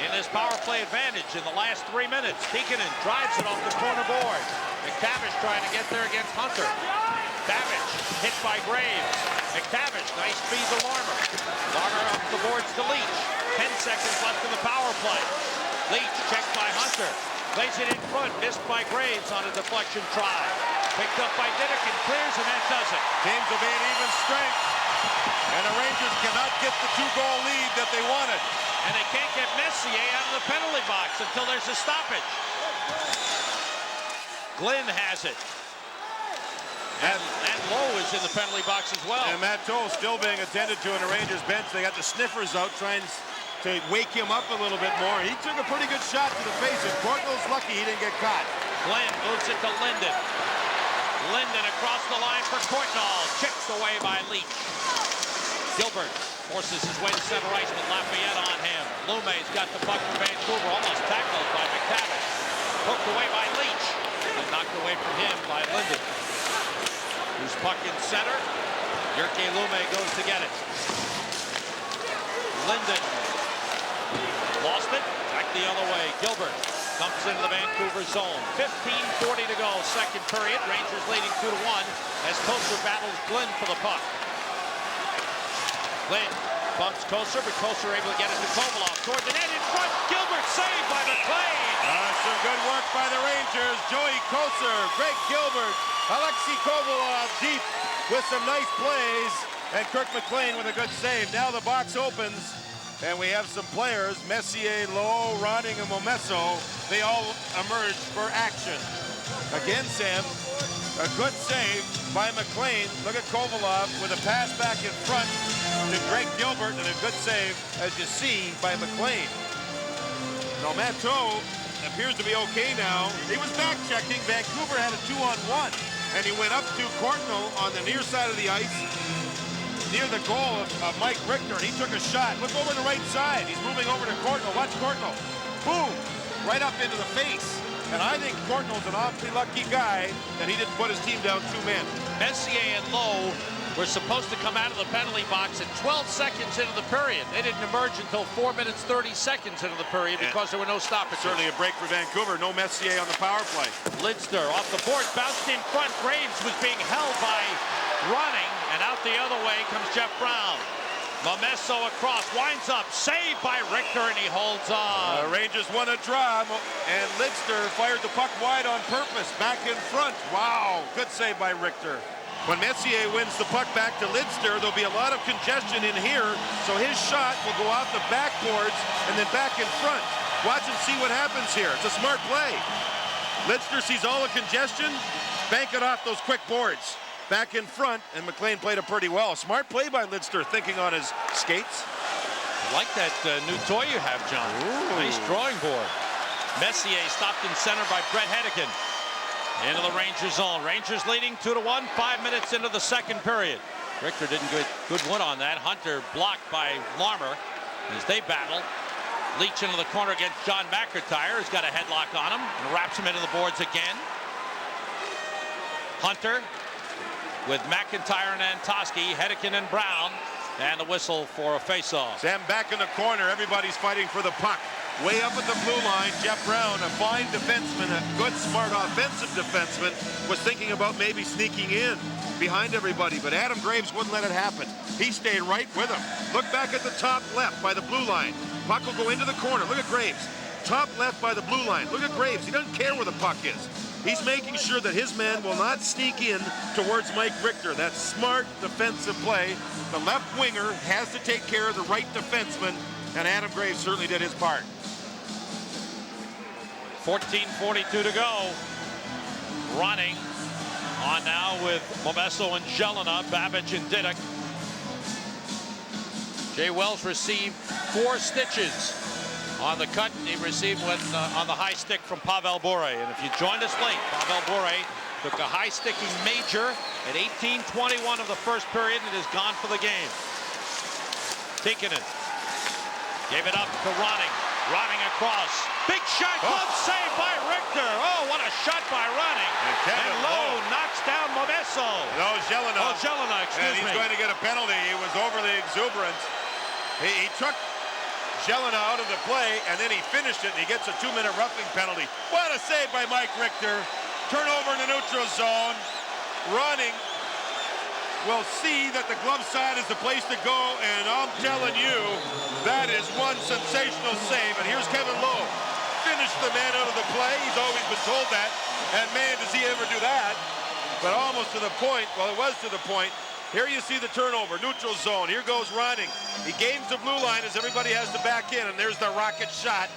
in this power play advantage in the last 3 minutes. Tikkanen drives it off the corner board. McTavish trying to get there against Hunter. Babbage hit by Graves. McTavish, nice speed to Larmer. Larmer up the boards to Leach. 10 seconds left in the power play. Leach checked by Hunter. Plays it in front, missed by Graves on a deflection try. Picked up by Diddick, clears, and that does it. Teams will be at even strength. And the Rangers cannot get the 2-goal lead that they wanted. And they can't get Messier out of the penalty box until there's a stoppage. Glenn has it. And Lowe is in the penalty box as well. And Matteau still being attended to in the Rangers bench. They got the sniffers out trying to wake him up a little bit more. He took a pretty good shot to the face, and Courtnall's lucky he didn't get caught. Glenn moves it to Linden. Linden across the line for Courtnall. Chipped away by Leach. Gilbert forces his way to center ice, but Lafayette on him. Lume's got the puck for Vancouver, almost tackled by McTavish. Poked away by Leach. And knocked away from him by Linden. Who's puck in center. Jyrki Lume goes to get it. Linden lost it. Back the other way. Gilbert dumps into the Vancouver zone. 15:40 to go, second period. Rangers leading 2-1 as Koser battles Glenn for the puck. Glenn bumps Koser, but Koser able to get it to Kovalov. Toward the net in front. Gilbert saved by McLean. Some good work by the Rangers. Joey Koser, Greg Gilbert, Alexei Kovalov deep with some nice plays. And Kirk McLean with a good save. Now the box opens. And we have some players, Messier, Lowe, Ronning, and Momesso. They all emerge for action. Again, Sam, a good save by McLean. Look at Kovalov with a pass back in front to Greg Gilbert, and a good save, as you see, by McLean. Now, Matteau appears to be okay now. He was back checking. Vancouver had a 2-on-1, and he went up to Courtnall on the near side of the ice, near the goal of Mike Richter, and he took a shot. Look over the right side. He's moving over to Courtnall. Watch Courtnall. Boom! Right up into the face. And I think Courtnall's an awfully lucky guy that he didn't put his team down 2 men. Messier and Lowe were supposed to come out of the penalty box at 12 seconds into the period. They didn't emerge until 4 minutes 30 seconds into the period because there were no stoppages. Certainly a break for Vancouver. No Messier on the power play. Lidster off the board, bounced in front. Graves was being held by Ronning, and out the other way comes Jeff Brown. Momesso across, winds up, saved by Richter, and he holds on. Rangers won a draw, and Lidster fired the puck wide on purpose, back in front. Wow, good save by Richter. When Messier wins the puck back to Lidster, there'll be a lot of congestion in here, so his shot will go off the backboards and then back in front. Watch and see what happens here. It's a smart play. Lidster sees all the congestion, bank it off those quick boards. Back in front, and McLean played it pretty well. Smart play by Lidster, thinking on his skates. I like that new toy you have, John. Ooh. Nice drawing board. Messier stopped in center by Brett Hedican. Into the Rangers zone. Rangers leading 2-1, 5 minutes into the second period. Richter didn't get good one on that. Hunter blocked by Larmer as they battle. Leach into the corner against John McIntyre. He's got a headlock on him and wraps him into the boards again. Hunter with McIntyre and Antosky, Hedican and Brown, and the whistle for a faceoff. Sam back in the corner. Everybody's fighting for the puck. Way up at the blue line, Jeff Brown, a fine defenseman, a good, smart offensive defenseman, was thinking about maybe sneaking in behind everybody, but Adam Graves wouldn't let it happen. He stayed right with him. Look back at the top left by the blue line. Puck will go into the corner. Look at Graves. Top left by the blue line. Look at Graves. He doesn't care where the puck is. He's making sure that his man will not sneak in towards Mike Richter. That's smart defensive play. The left winger has to take care of the right defenseman, and Adam Graves certainly did his part. 14:42 to go. Running on now with Momesso and Jelena, Babbage and Diduck. Jay Wells received 4 stitches on the cut. He received one on the high stick from Pavel Bure. And if you joined us late, Pavel Bure took a high sticking major at 18:21 of the first period and is gone for the game. Tikkanen gave it up to Ronning. Ronning across. Big shot, glove save by Richter. Oh, what a shot by Ronning. And Lowe knocks down Momesso. No, Jelena. Oh, Jelena, excuse and he's me. going to get a penalty. He was overly exuberant. He took Jelena out of the play, and then he finished it, and he gets a 2-minute roughing penalty. What a save by Mike Richter. Turnover in the neutral zone. Ronning will see that the glove side is the place to go, and I'm telling you, that is one sensational save. And here's Kevin Lowe. Finished the man out of the play. He's always been told that, and man, does he ever do that. But almost to the point, well, it was to the point. Here you see the turnover, neutral zone. Here goes Ronning. He gains the blue line as everybody has to back in, and there's the rocket shot.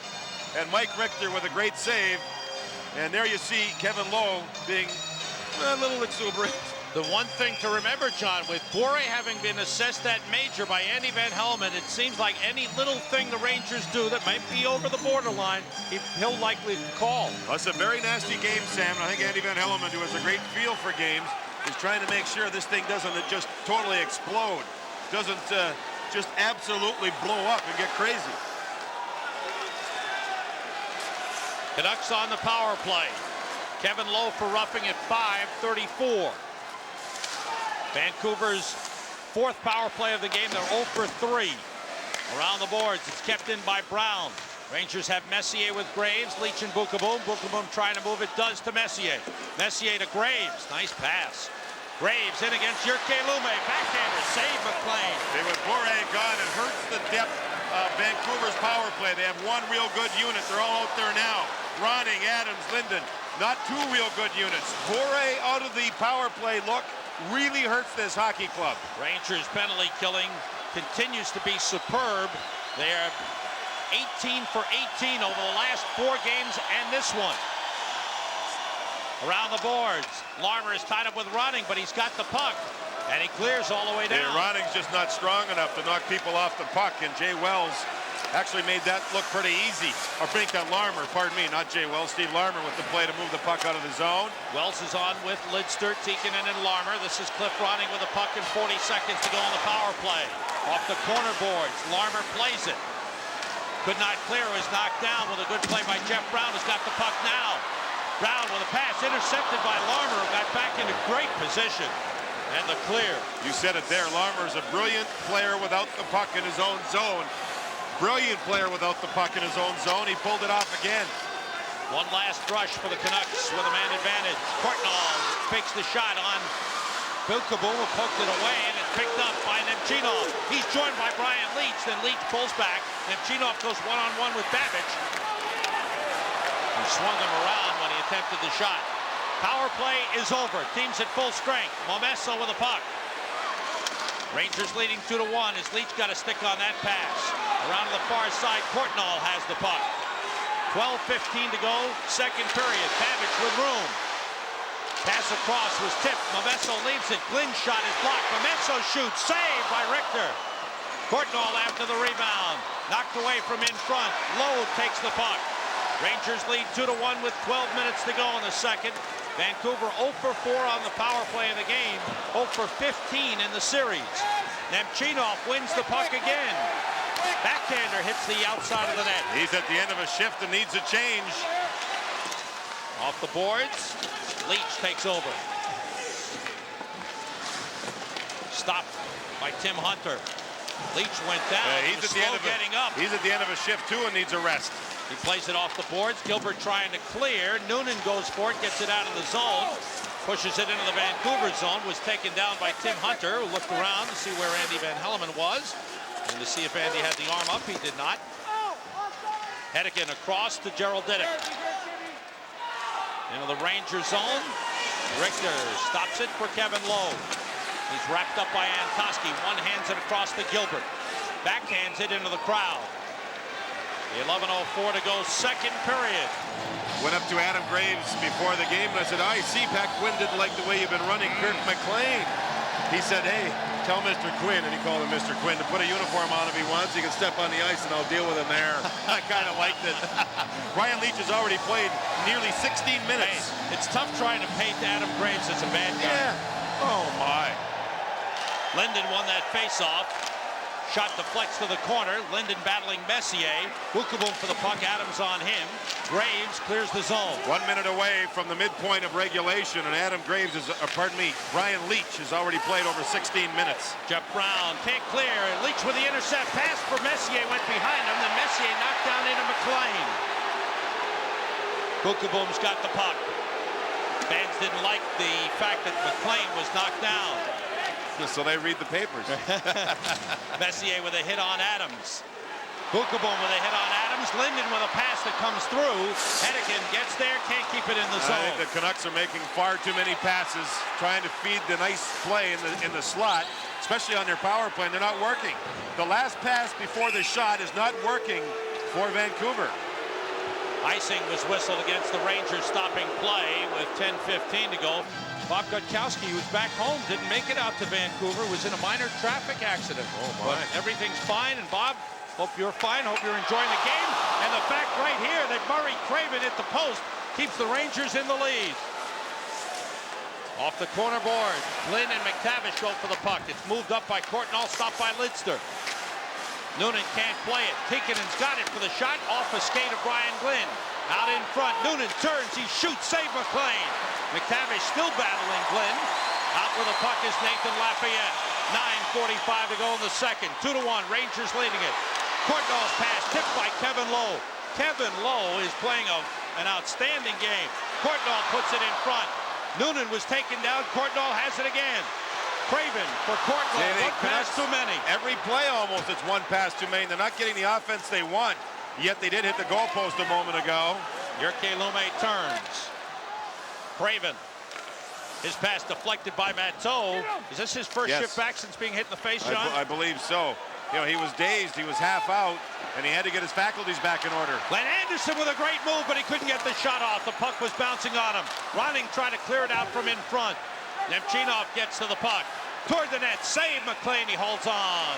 And Mike Richter with a great save. And there you see Kevin Lowe being a little exuberant. The one thing to remember, John, with Bure having been assessed that major by Andy Van Hellemond, it seems like any little thing the Rangers do that might be over the borderline, he'll likely call. Well, it's a very nasty game, Sam. I think Andy Van Hellemond, who has a great feel for games, is trying to make sure this thing doesn't just totally explode, doesn't just absolutely blow up and get crazy. Canucks on the power play. Kevin Lowe for roughing at 5:34. Vancouver's 4th power play of the game. They're 0 for 3. Around the boards, it's kept in by Brown. Rangers have Messier with Graves, Leach and Bukaboom. Bukaboom trying to move it, does to Messier. Messier to Graves, nice pass. Graves in against Jyrke Lume, backhander, save McLean. With Bure gone, it hurts the depth of Vancouver's power play. They have one real good unit. They're all out there now. Ronning, Adams, Linden, not 2 real good units. Bure out of the power play look really hurts this hockey club. Rangers penalty killing continues to be superb. They're 18 for 18 over the last 4 games and this one. Around the boards, Larmer is tied up with Ronning, but he's got the puck, and he clears all the way down. Yeah, Ronning's just not strong enough to knock people off the puck, and Jay Wells actually made that look pretty easy. Or make that Larmer, pardon me, not Jay Wells, Steve Larmer with the play to move the puck out of the zone. Wells is on with Lidster, Tikkanen, and Larmer. This is Cliff Ronning with the puck and 40 seconds to go on the power play. Off the corner boards, Larmer plays it. Could not clear, was knocked down with a good play by Jeff Brown, who's got the puck now. Brown with a pass intercepted by Larmer, who got back into great position. And the clear. You said it there. Larmer is a brilliant player without the puck in his own zone. Brilliant player without the puck in his own zone. He pulled it off again. One last rush for the Canucks with a man advantage. Courtnall fakes the shot on Bukaboom, who poked it away, and it's picked up by Nemchinov. He's joined by Brian Leach, then Leach pulls back. Nemchinov goes one-on-one with Babbage. He swung him around when he attempted the shot. Power play is over. Team's at full strength. Momesso with the puck. Rangers leading 2-1 as Leach got a stick on that pass. Around to the far side, Courtnall has the puck. 12:15 to go, second period. Babbage with room. Pass across was tipped. Momesso leaves it. Glenn's shot is blocked. Momesso shoots. Saved by Richter. Courtnall after the rebound. Knocked away from in front. Lowe takes the puck. Rangers lead 2-1 with 12 minutes to go in the second. Vancouver 0 for 4 on the power play in the game. 0 for 15 in the series. Nemchinov wins the puck again. Backhander hits the outside of the net. He's at the end of a shift and needs a change. Off the boards. Leach takes over. Stopped by Tim Hunter. Leach went down. He's at the end of getting up. He's at the end of a shift too and needs a rest. He plays it off the boards. Gilbert trying to clear. Noonan goes for it, gets it out of the zone, pushes it into the Vancouver zone. Was taken down by Tim Hunter, who looked around to see where Andy Van Hellemond was and to see if Andy had the arm up. He did not. Hedican across to Gerald Diddick. Into the Ranger zone. Richter stops it for Kevin Lowe. He's wrapped up by Antoski. One hands it across to Gilbert. Backhands it into the crowd. 11:04 to go, second period. Went up to Adam Graves before the game and I said, I see Pat Quinn didn't like the way you've been running Kirk McLean. He said, hey, tell Mr. Quinn, and he called him Mr. Quinn, to put a uniform on if he wants. He can step on the ice and I'll deal with him there. I kind of liked it. Brian Leach has already played nearly 16 minutes. Hey, it's tough trying to paint Adam Graves as a bad guy. Yeah. Oh, my. Linden won that face-off. Shot deflects to the corner. Linden battling Messier. Bukaboom for the puck. Adams on him. Graves clears the zone. 1 minute away from the midpoint of regulation, and Adam Graves is, Brian Leach has already played over 16 minutes. Jeff Brown can't clear. Leach with the intercept. Pass for Messier. Went behind him. Then Messier knocked down into McLean. Bukaboom's got the puck. Fans didn't like the fact that McLean was knocked down. So they read the papers. Messier with a hit on Adams. Bukaboom with a hit on Adams. Linden with a pass that comes through. Hedican gets there, can't keep it in the zone. I think the Canucks are making far too many passes, trying to feed the nice play in the slot, especially on their power play, and they're not working. The last pass before the shot is not working for Vancouver. Icing was whistled against the Rangers, stopping play with 10:15 to go. Bob Gutkowski, who's back home, didn't make it out to Vancouver, was in a minor traffic accident. Oh, my. But everything's fine, and Bob, hope you're fine, hope you're enjoying the game. And the fact right here that Murray Craven at the post keeps the Rangers in the lead. Off the corner board, Glynn and McTavish go for the puck. It's moved up by Courtnall, stopped by Lidster. Noonan can't play it. Tikkanen's got it for the shot, off a skate of Brian Glynn. Out in front, Noonan turns, he shoots, save McLean. McTavish still battling Glynn. Out with the puck is Nathan Lafayette. 9:45 to go in the second. 2-1, Rangers leading it. Courtnall's pass tipped by Kevin Lowe. Kevin Lowe is playing an outstanding game. Courtnall puts it in front. Noonan was taken down. Courtnall has it again. Craven for Courtnall. One pass too many. Every play almost, it's one pass too many. They're not getting the offense they want. Yet they did hit the goalpost a moment ago. Jyrki Lumme turns. Craven. His pass deflected by Matteau. Is this his first shift back since being hit in the face, John? I believe so. You know, he was dazed. He was half out, and he had to get his faculties back in order. Glenn Anderson with a great move, but he couldn't get the shot off. The puck was bouncing on him. Ronning tried to clear it out from in front. Nemchinov gets to the puck. Toward the net. Save McLean. He holds on.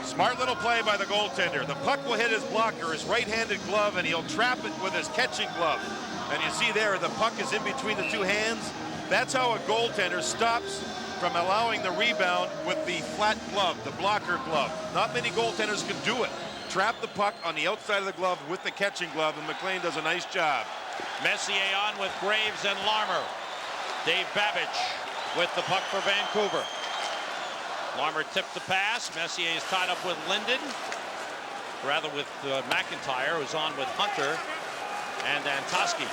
Smart little play by the goaltender. The puck will hit his blocker, his right-handed glove, and he'll trap it with his catching glove. And you see there, the puck is in between the two hands. That's how a goaltender stops from allowing the rebound with the flat glove, the blocker glove. Not many goaltenders can do it. Trap the puck on the outside of the glove with the catching glove, and McLean does a nice job. Messier on with Graves and Larmer. Dave Babbage with the puck for Vancouver. Larmer tipped the pass. Messier is tied up with Linden. Rather with McIntyre, who's on with Hunter and Antoski.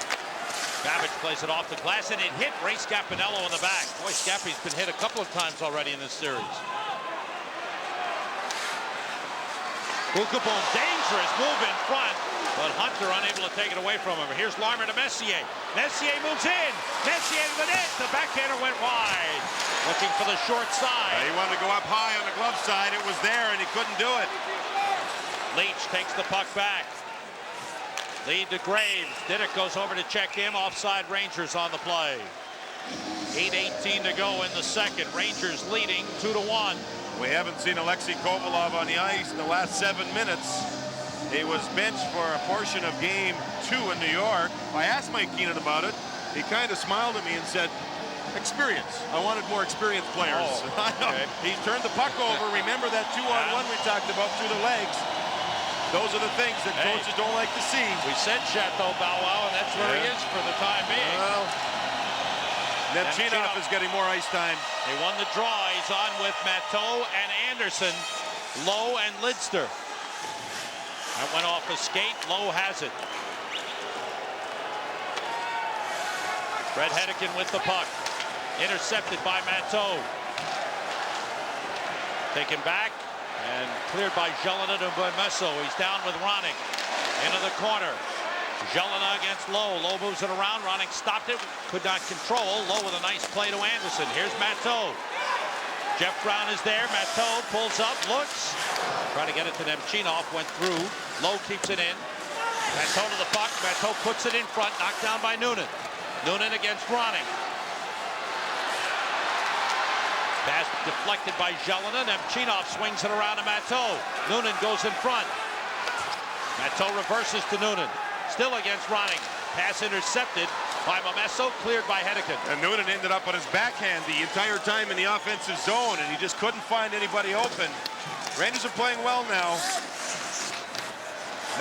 Babbage plays it off the glass, and it hit Ray Scapinello in the back. Boy, Scappy's been hit a couple of times already in this series. Boom, dangerous move in front, but Hunter unable to take it away from him. Here's Larmer to Messier. Messier moves in. Messier to the net. The backhander went wide. Looking for the short side. He wanted to go up high on the glove side. It was there, and he couldn't do it. Leach takes the puck back. Lead to Graves. Diddick goes over to check him. Offside Rangers on the play. 8:18 to go in the second. Rangers leading 2-1. We haven't seen Alexei Kovalov on the ice in the last 7 minutes. He was benched for a portion of game 2 in New York. I asked Mike Keenan about it. He kind of smiled at me and said, experience. I wanted more experienced players. Oh, okay. He turned the puck over. Remember that 2-on-1 we talked about through the legs? Those are the things that coaches don't like to see. We said Chateau Bow Wow, and that's where he is for the time being. Well, Nemchinov is getting more ice time. They won the draw. He's on with Matteau and Anderson, Lowe and Lidster. That went off a skate. Lowe has it. Fred Hedekin with the puck. Intercepted by Matteau. Taken back and cleared by Jelena and Messo. He's down with Ronning. Into the corner. Jelena against Lowe. Lowe moves it around. Ronning stopped it. Could not control. Lowe with a nice play to Anderson. Here's Matteau. Jeff Brown is there. Matteau pulls up, looks. Trying to get it to Nemchinov. Went through. Lowe keeps it in. Matteau to the puck. Matteau puts it in front. Knocked down by Noonan. Noonan against Ronning. Pass deflected by Jelena. Nemchinov swings it around to Matteau. Noonan goes in front. Matteau reverses to Noonan. Still against Ronning. Pass intercepted by Messo, cleared by Hedekin. And Noonan ended up on his backhand the entire time in the offensive zone, and he just couldn't find anybody open. Rangers are playing well now.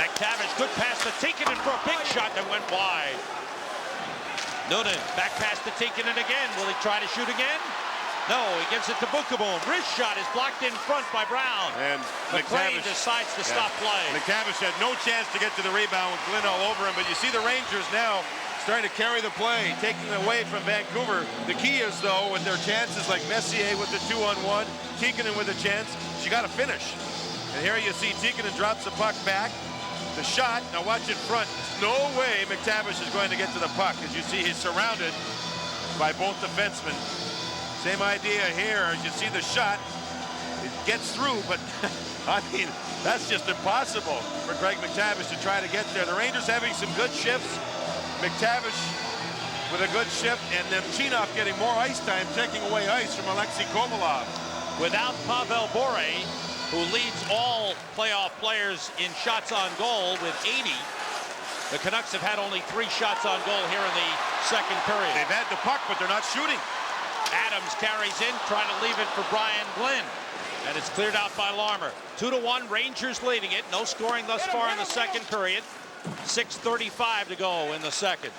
McTavish, good pass to Tikkanen for a big shot that went wide. Noonan, back pass to Tikkanen again. Will he try to shoot again? No, he gives it to Boom. Wrist shot is blocked in front by Brown. And McLean decides to stop play. McTavish had no chance to get to the rebound with Glynn all over him, but you see the Rangers now starting to carry the play, taking it away from Vancouver. The key is, though, with their chances like Messier with the 2-on-1, Tikkanen with a chance, you got to finish. And here you see Tikkanen drops the puck back. The shot, now watch in front. There's no way McTavish is going to get to the puck. As you see, he's surrounded by both defensemen. Same idea here. As you see the shot, it gets through, but I mean, that's just impossible for Greg McTavish to try to get there. The Rangers having some good shifts. McTavish with a good shift, and Nemchinov getting more ice time, taking away ice from Alexei Kovalov. Without Pavel Bure, who leads all playoff players in shots on goal with 80, the Canucks have had only 3 shots on goal here in the second period. They've had the puck, but they're not shooting. Adams carries in, trying to leave it for Brian Glynn. And it's cleared out by Larmer. 2-1, Rangers leading it. No scoring thus far in the second period. 6:35 to go in the second.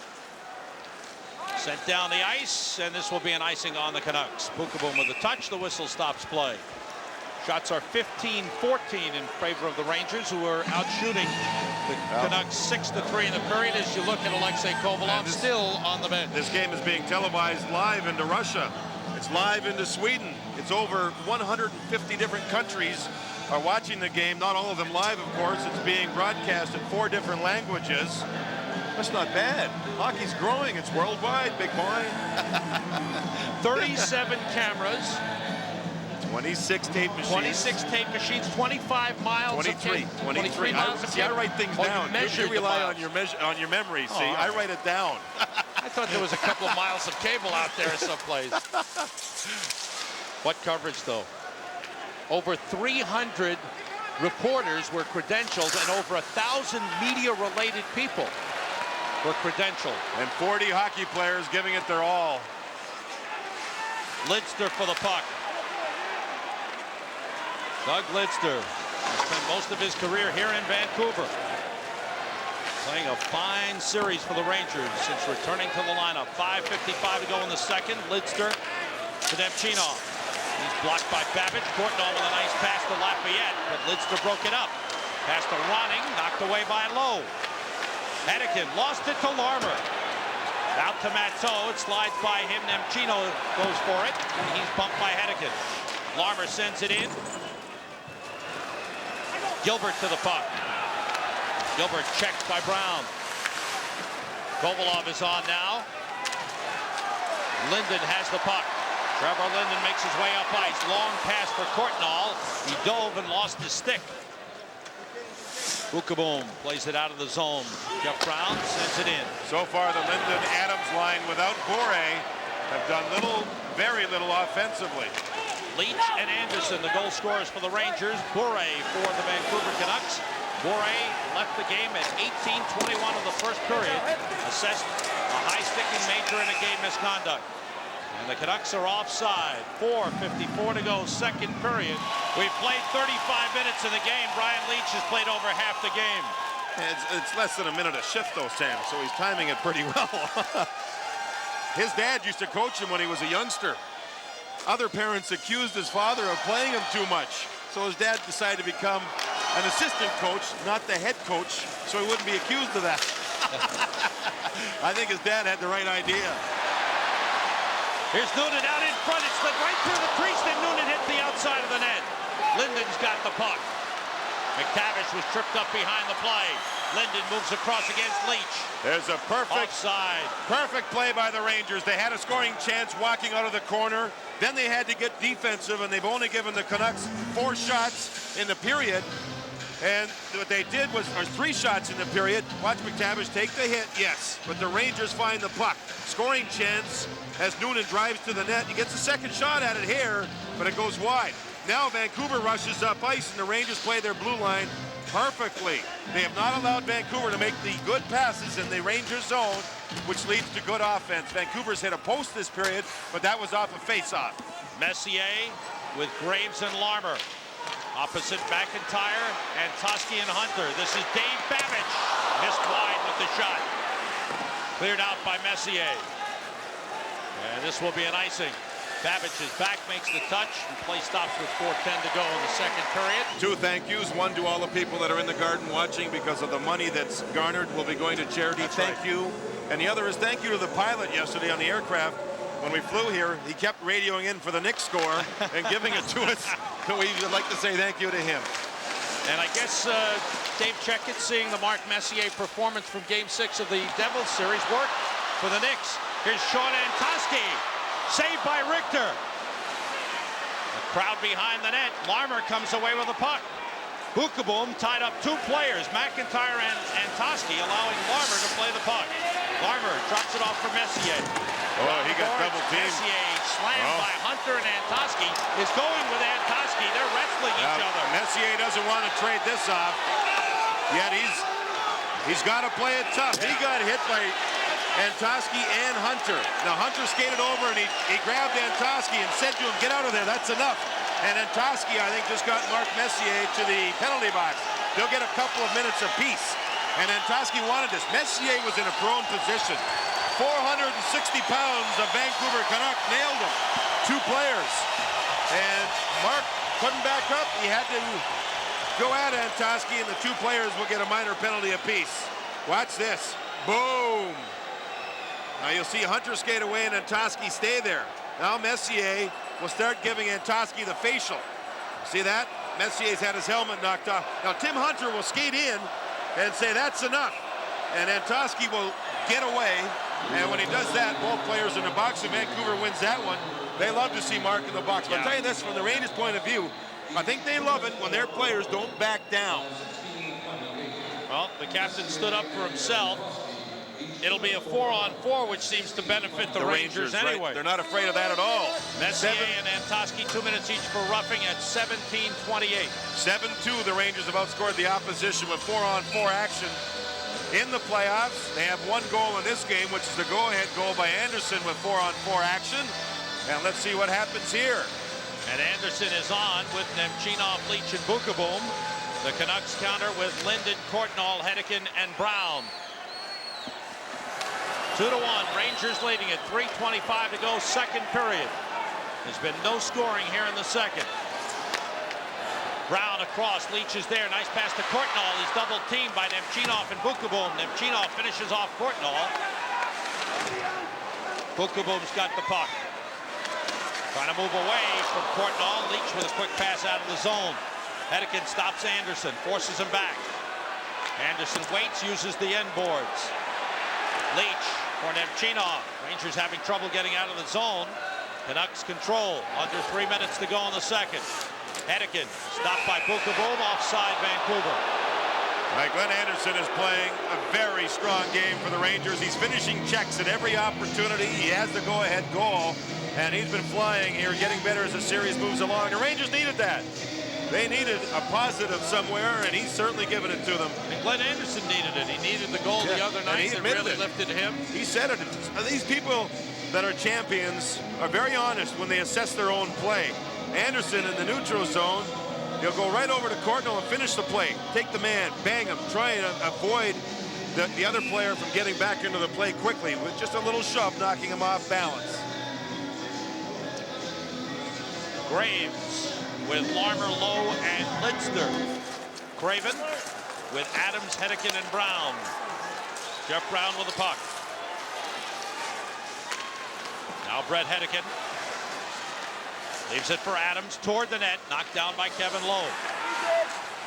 Sent down the ice, and this will be an icing on the Canucks. Boom with a touch. The whistle stops play. Shots are 15-14 in favor of the Rangers, who are out shooting the Canucks 6-3 in the period. As you look at Alexei Kovalov, still on the bench. This game is being televised live into Russia. It's live into Sweden. It's over 150 different countries are watching the game. Not all of them live, of course. It's being broadcast in 4 different languages. That's not bad. Hockey's growing. It's worldwide, big boy. 37 cameras. 26 tape machines. 26 tape machines, 25 miles 23. of tape. 23 miles of tape. I wite things down. You rely on your memory, see? I write it down. I thought there was a couple of miles of cable out there someplace. What coverage, though? Over 300 reporters were credentialed, and over 1,000 media-related people were credentialed. And 40 hockey players giving it their all. Lidster for the puck. Doug Lidster spent most of his career here in Vancouver. Playing a fine series for the Rangers since returning to the lineup. 5:55 to go in the second. Lidster to Nemchinov. He's blocked by Babbage. Courtnall with a nice pass to Lafayette, but Lidster broke it up. Pass to Ronning, knocked away by Lowe. Hedekin lost it to Larmer. Out to Matteau. It slides by him. Nemchinov goes for it. He's bumped by Hedekin. Larmer sends it in. Gilbert to the puck. Gilbert checked by Brown. Kovalov is on now. Linden has the puck. Trevor Linden makes his way up ice. Long pass for Courtnall. He dove and lost his stick. Bukaboom plays it out of the zone. Jeff Brown sends it in. So far, the Linden-Adams line without Bore have done very little offensively. Leach and Anderson, the goal scorers for the Rangers. Bure for the Vancouver Canucks. Bure left the game at 18:21 of the first period. Assessed a high-sticking major in a game misconduct. And the Canucks are offside. 4:54 to go, second period. We've played 35 minutes in the game. Brian Leach has played over half the game. It's less than a minute a shift, though, Sam, so he's timing it pretty well. His dad used to coach him when he was a youngster. Other parents accused his father of playing him too much. So his dad decided to become an assistant coach, not the head coach, so he wouldn't be accused of that. I think his dad had the right idea. Here's Noonan out in front. It slid right through the crease. Then Noonan hit the outside of the net. Linden's got the puck. McTavish was tripped up behind the play. Linden moves across against Leach. There's a offside. Perfect play by the Rangers. They had a scoring chance walking out of the corner. Then they had to get defensive, and they've only given the Canucks 4 shots in the period. And what they did was, or 3 shots in the period. Watch McTavish take the hit, yes. But the Rangers find the puck. Scoring chance as Noonan drives to the net. He gets a second shot at it here, but it goes wide. Now Vancouver rushes up ice, and the Rangers play their blue line perfectly. They have not allowed Vancouver to make the good passes in the Rangers zone, which leads to good offense. Vancouver's hit a post this period, but that was off a face-off. Messier with Graves and Larmer. Opposite McIntyre and Toski and Hunter. This is Dave Babbage. Missed wide with the shot. Cleared out by Messier. And this will be an icing. Babbage is back, makes the touch, and play stops with 4:10 to go in the second period. 2 thank yous. One to all the people that are in the garden watching because of the money that's garnered will be going to charity. That's thank right. you. And the other is thank you to the pilot yesterday on the aircraft. When we flew here, he kept radioing in for the Knicks score and giving it to us. So we would like to say thank you to him. And I guess Dave Checkett, seeing the Mark Messier performance from Game 6 of the Devils series, worked for the Knicks. Here's Sean Antoski, saved by Richter. The crowd behind the net. Larmer comes away with the puck. Bukaboom tied up 2 players, McIntyre and Antoski, allowing Larmer to play the puck. Larmer drops it off for Messier. Oh, he got double teamed. Messier slammed by Hunter, and Antoski is going with Antoski. They're wrestling each other. Messier doesn't want to trade this off. Yet he's got to play it tough. He got hit by Antoski and Hunter. Now Hunter skated over and he grabbed Antoski and said to him, "Get out of there, that's enough." And Antoski, I think, just got Mark Messier to the penalty box. They'll get a couple of minutes apiece. And Antoski wanted this. Messier was in a prone position. 460 pounds of Vancouver Canuck nailed him. 2 players. And Mark couldn't back up. He had to go at Antoski, and the 2 players will get a minor penalty apiece. Watch this. Boom. Now you'll see Hunter skate away and Antoski stay there. Now Messier will start giving Antoski the facial. See that? Messier's had his helmet knocked off. Now Tim Hunter will skate in and say that's enough. And Antoski will get away. And when he does that, both players in the box, and Vancouver wins that one. They love to see Mark in the box. But I'll tell you this, from the Rangers' point of view, I think they love it when their players don't back down. Well, the captain stood up for himself. It'll be a 4-on-4, which seems to benefit the Rangers anyway. Right. They're not afraid of that at all. Messier and Antoski, 2 minutes each for roughing at 17:28. 7-2, the Rangers have outscored the opposition with 4-on-4 action in the playoffs. They have 1 goal in this game, which is the go-ahead goal by Anderson with 4-on-4 action. And let's see what happens here. And Anderson is on with Nemchinov, Leach, and Bukaboom. The Canucks counter with Linden, Courtnall, Hennigan, and Brown. 2-1, Rangers leading at 3:25 to go, second period. There's been no scoring here in the second. Brown across, Leach is there, nice pass to Courtnall. He's double teamed by Nemchinov and Bukaboom. Nemchinov finishes off Courtnall. Bukaboom's got the puck. Trying to move away from Courtnall. Leach with a quick pass out of the zone. Hedican stops Anderson, forces him back. Anderson waits, uses the end boards. Leach for Nemchinov. Rangers having trouble getting out of the zone. Canucks control. Under 3 minutes to go in the second. Hedican stopped by Bukaboom, offside Vancouver. Glenn Anderson is playing a very strong game for the Rangers. He's finishing checks at every opportunity. He has the go-ahead goal, and he's been flying here, getting better as the series moves along. The Rangers needed that. They needed a positive somewhere, and he's certainly given it to them. And Glenn Anderson needed it. He needed the goal the other night that really lifted him. He said it. These people that are champions are very honest when they assess their own play. Anderson in the neutral zone, he'll go right over to Courtnall and finish the play. Take the man, bang him, try and avoid the other player from getting back into the play quickly with just a little shove, knocking him off balance. Graves with Larmer, Lowe, and Lidster. Craven with Adams, Hedican, and Brown. Jeff Brown with the puck. Now Brett Hedican leaves it for Adams toward the net, knocked down by Kevin Lowe.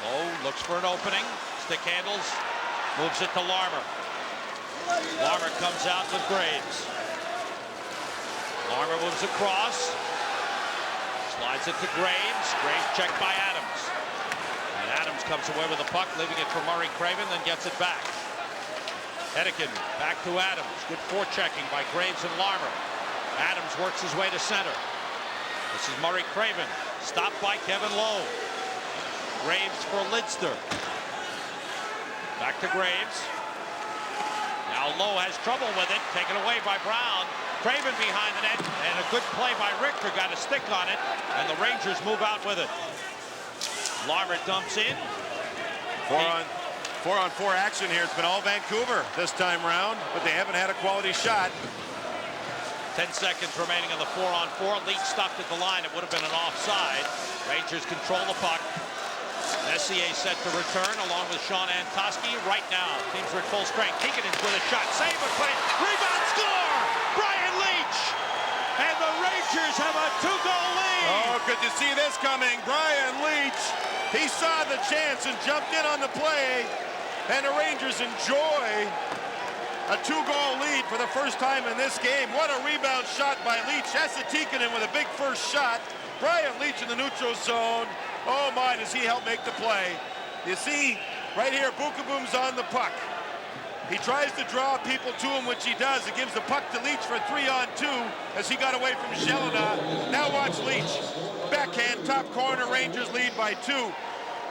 Lowe looks for an opening, stick handles, moves it to Larmer. Larmer comes out with Graves. Larmer moves across, slides it to Graves. Graves checked by Adams. And Adams comes away with the puck, leaving it for Murray Craven, then gets it back. Hedican back to Adams. Good forechecking by Graves and Larmer. Adams works his way to center. This is Murray Craven, stopped by Kevin Lowe. Graves for Lidster. Back to Graves. Now Lowe has trouble with it, taken away by Brown. Craven behind the net, and a good play by Richter, got a stick on it, and the Rangers move out with it. Larmer dumps in. Four on four action here. It's been all Vancouver this time round, but they haven't had a quality shot. 10 seconds remaining on the 4-on-4. Leach stopped at the line. It would have been an offside. Rangers control the puck. Messier set to return along with Sean Antoski. Right now, teams are at full strength. Tikkanen with a shot. Save a play. Rebound score! Brian Leach! And the Rangers have a 2-goal lead. Oh, could you see this coming? Brian Leach, he saw the chance and jumped in on the play. And the Rangers enjoy a 2-goal lead for the first time in this game. What a rebound shot by Leach. Esa Tikkanen with a big first shot. Brian Leach in the neutral zone. Oh my, does he help make the play. You see, right here, Bukaboom's on the puck. He tries to draw people to him, which he does. He gives the puck to Leach for 3-on-2 as he got away from Jelena. Now watch Leach. Backhand, top corner, Rangers lead by 2.